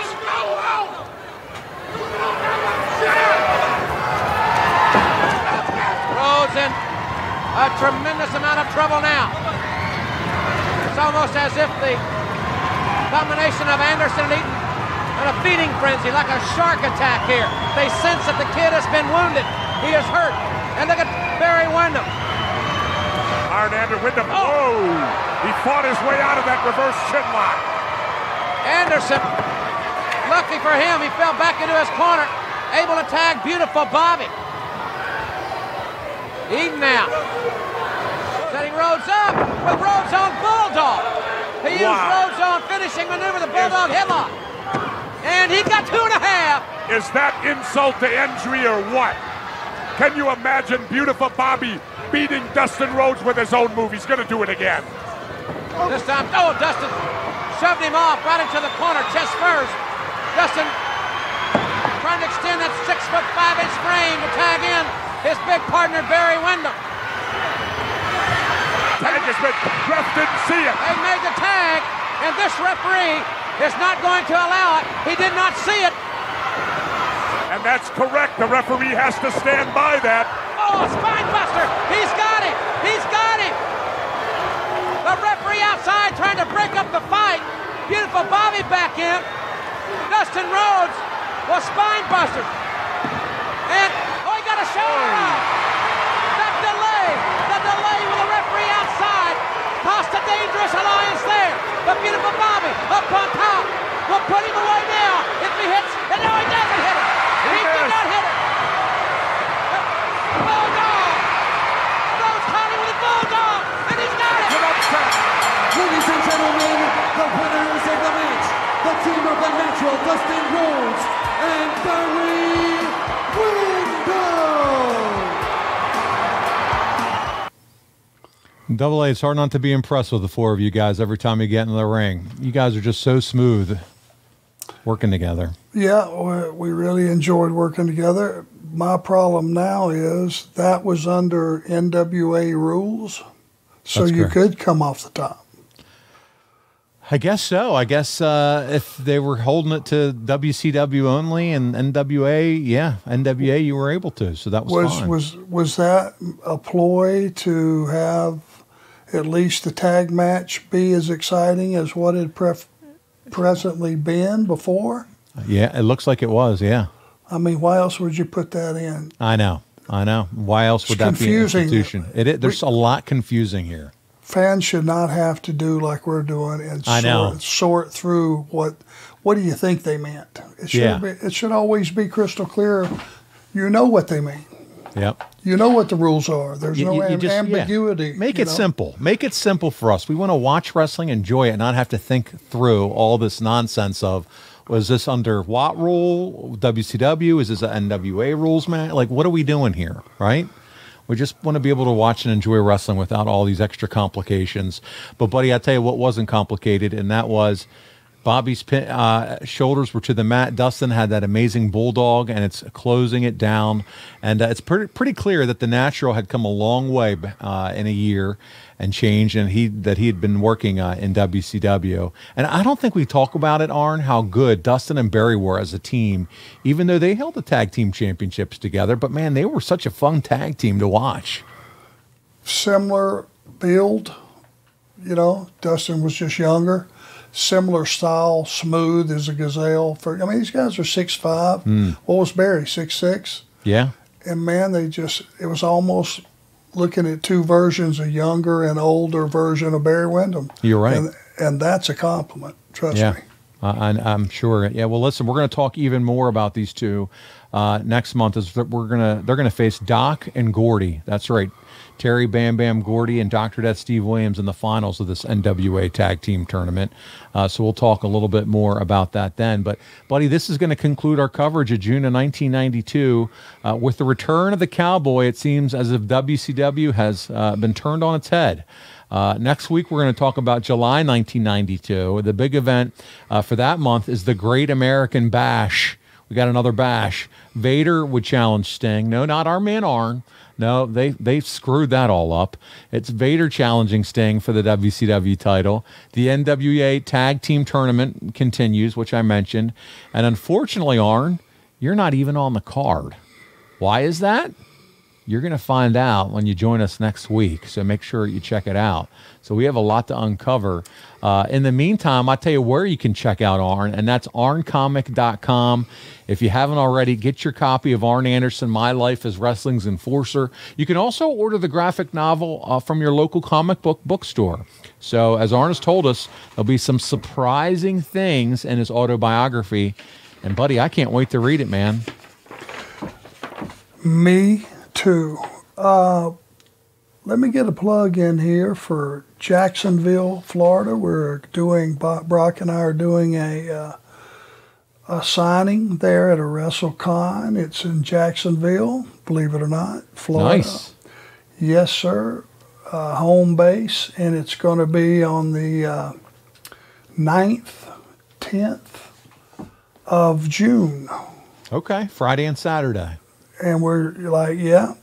Rhodes in a tremendous amount of trouble now. It's almost as if the combination of Anderson and Eaton and a feeding frenzy, like a shark attack here. They sense that the kid has been wounded. He is hurt. And look at Barry Windham. Arn Anderson Windham. Oh! He fought his way out of that reverse chin lock. Anderson, lucky for him, he fell back into his corner, able to tag beautiful Bobby. Eaton now. Setting Rhodes up with Rhodes on Bulldog. He used Rhodes on finishing maneuver, the Bulldog headlock. And he got 2.5. Is that insult to injury or what? Can you imagine beautiful Bobby beating Dustin Rhodes with his own move? He's going to do it again. This time, Dustin shoved him off right into the corner, chest first. Dustin trying to extend that 6'5" frame to tag in his big partner, Barry Windham. Tag has been, ref didn't see it. They made the tag, and this referee is not going to allow it. He did not see it. And that's correct. The referee has to stand by that. Oh, spinebuster! He's got him! He's got him! The referee outside trying to break up the fight. Beautiful Bobby back in. Dustin Rhodes was spinebuster. And, he got a shoulder out. The delay with the referee outside cost a dangerous alliance there. But beautiful Bobby up on top will put him away now. If he hits, and no, he doesn't hit him. He did not hit it. Bulldog! Rhodes caught him with a bulldog, and he's got it! Ladies and gentlemen, the winners of the match, the team of the Natural, Dustin Rhodes and Barry Windham! Double A, it's hard not to be impressed with the four of you guys every time you get in the ring. You guys are just so smooth working together. Yeah, we really enjoyed working together. My problem now is that was under NWA rules, so That's you correct. could come off the top. I guess so. I guess if they were holding it to WCW only and NWA, NWA you were able to, so that was fine. Was that a ploy to have at least the tag match be as exciting as what it presently been before? Yeah, it looks like it was, yeah. I mean, why else would you put that in? I know. Why else would that be an institution? There's a lot confusing here. Fans should not have to do like we're doing and sort through what do you think they meant. It should always be crystal clear. You know what they mean. Yep. You know what the rules are. There's no ambiguity. Make it simple. Make it simple for us. We want to watch wrestling, enjoy it, not have to think through all this nonsense of, was this under what rule? WCW? Is this an NWA rules, man? Like, what are we doing here, right? We just want to be able to watch and enjoy wrestling without all these extra complications. But, buddy, I tell you what wasn't complicated, and that was Bobby's shoulders were to the mat. Dustin had that amazing bulldog, and it's closing it down. And it's pretty clear that the Natural had come a long way in a year and changed, and he had been working in WCW. And I don't think we talk about it, Arn, how good Dustin and Barry were as a team, even though they held the tag team championships together. But, man, they were such a fun tag team to watch. Similar build, Dustin was just younger. Similar style, smooth as a gazelle. These guys are 6'5". What was Barry, 6'6"? Yeah. And, man, it was almost looking at two versions, a younger and older version of Barry Windham. You're right. And that's a compliment, trust me. I'm sure. Yeah, well, listen, we're going to talk even more about these two next month. They're going to face Doc and Gordy. That's right. Terry Bam Bam Gordy and Dr. Death Steve Williams in the finals of this NWA Tag Team Tournament. So we'll talk a little bit more about that then. But, buddy, this is going to conclude our coverage of June of 1992. With the return of the Cowboy, it seems as if WCW has been turned on its head. Next week, we're going to talk about July 1992. The big event for that month is the Great American Bash. We got another bash. Vader would challenge Sting. No, not our man Arn. No, they screwed that all up. It's Vader challenging Sting for the WCW title. The NWA Tag Team Tournament continues, which I mentioned. And unfortunately, Arn, you're not even on the card. Why is that? You're going to find out when you join us next week, so make sure you check it out. So we have a lot to uncover. In the meantime, I'll tell you where you can check out Arn, and that's arncomic.com. If you haven't already, get your copy of Arn Anderson, My Life as Wrestling's Enforcer. You can also order the graphic novel from your local comic book bookstore. So as Arn has told us, there'll be some surprising things in his autobiography. And, buddy, I can't wait to read it, man. Me too. Let me get a plug in here for Jacksonville, Florida. Brock and I are doing a signing there at a WrestleCon. It's in Jacksonville, believe it or not, Florida. Nice. Yes, sir. Home base, and it's going to be on the 9th, 10th of June. Okay, Friday and Saturday. And we're like, yeah,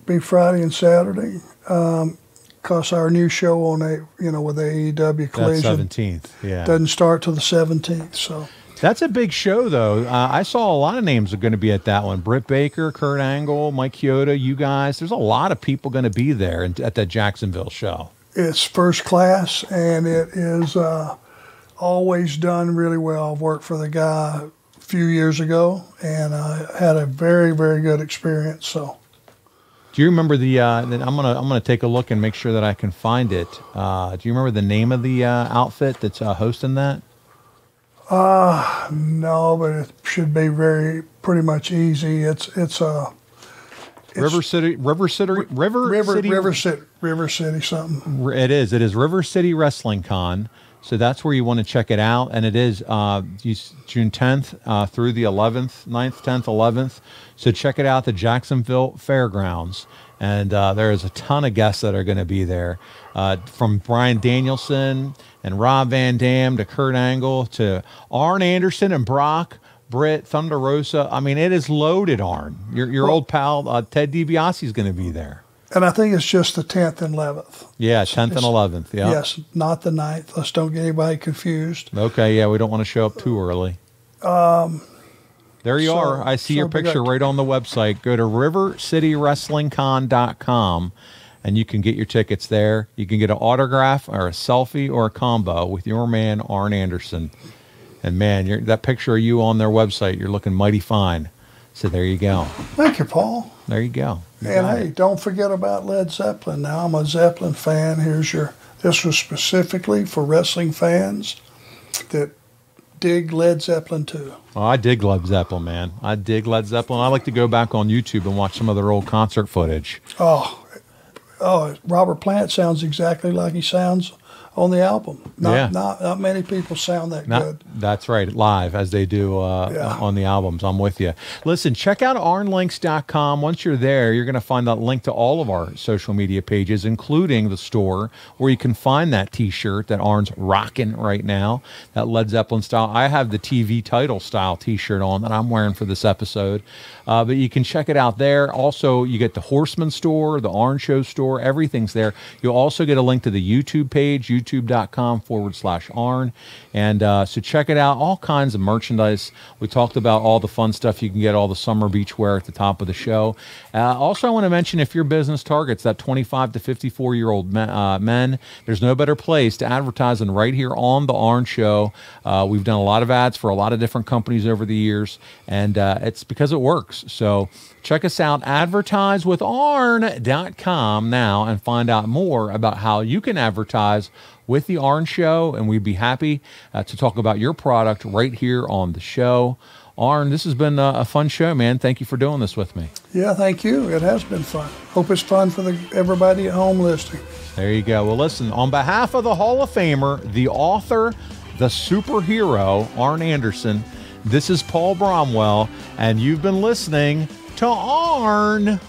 be Friday and Saturday. Because our new show on with AEW Collision, that's 17th, yeah, doesn't start till the 17th. So that's a big show, though. I saw a lot of names are going to be at that one. Britt Baker, Kurt Angle, Mike Chioda, you guys. There's a lot of people going to be there at that Jacksonville show. It's first class, and it is always done really well. I've worked for the guy few years ago, and I had a very, very good experience. So, do you remember the? I'm gonna take a look and make sure that I can find it. Do you remember the name of the outfit that's hosting that? No, but it should be pretty much easy. It's River City something. It is River City Wrestling Con. So that's where you want to check it out. And it is June 10th through the 11th, 9th, 10th, 11th. So check it out, the Jacksonville Fairgrounds. And there is a ton of guests that are going to be there, from Bryan Danielson and Rob Van Dam to Kurt Angle to Arn Anderson and Brock, Britt, Thunder Rosa. I mean, it is loaded, Arn. Your old pal, Ted DiBiase, is going to be there. And I think it's just the 10th and 11th. Yeah, 10th and 11th, yeah. Yes, not the 9th. Let's don't get anybody confused. Okay, yeah, we don't want to show up too early. There you are. I see your picture right on the website. Go to rivercitywrestlingcon.com, and you can get your tickets there. You can get an autograph or a selfie or a combo with your man, Arn Anderson. And, man, that picture of you on their website, you're looking mighty fine. So there you go. Thank you, Paul. There you go. And hey, don't forget about Led Zeppelin. Now, I'm a Zeppelin fan. This was specifically for wrestling fans that dig Led Zeppelin too. Oh, I dig Led Zeppelin, man. I dig Led Zeppelin. I like to go back on YouTube and watch some of their old concert footage. Oh, Robert Plant sounds exactly like he sounds on the album. Not many people sound that good. That's right, live as they do on the albums. I'm with you. Listen, check out arnlinks.com. Once you're there, you're going to find that link to all of our social media pages, including the store where you can find that T-shirt that Arn's rocking right now, that Led Zeppelin style. I have the TV title style T-shirt on that I'm wearing for this episode, but you can check it out there. Also, you get the Horsemen store, the Arn Show store, everything's there. You'll also get a link to the YouTube page, youtube.com/Arn. And so check it out. All kinds of merchandise. We talked about all the fun stuff you can get, all the summer beach wear at the top of the show. Also, I want to mention, if your business targets that 25 to 54-year-old men, there's no better place to advertise than right here on the Arn Show. We've done a lot of ads for a lot of different companies over the years, and it's because it works. So check us out, advertisewitharn.com now, and find out more about how you can advertise with the Arn Show, and we'd be happy to talk about your product right here on the show. Arn, this has been a fun show, man. Thank you for doing this with me. Yeah, thank you. It has been fun. Hope it's fun for everybody at home listening. There you go. Well, listen, on behalf of the Hall of Famer, the author, the superhero, Arn Anderson, this is Paul Bromwell, and you've been listening to Arn.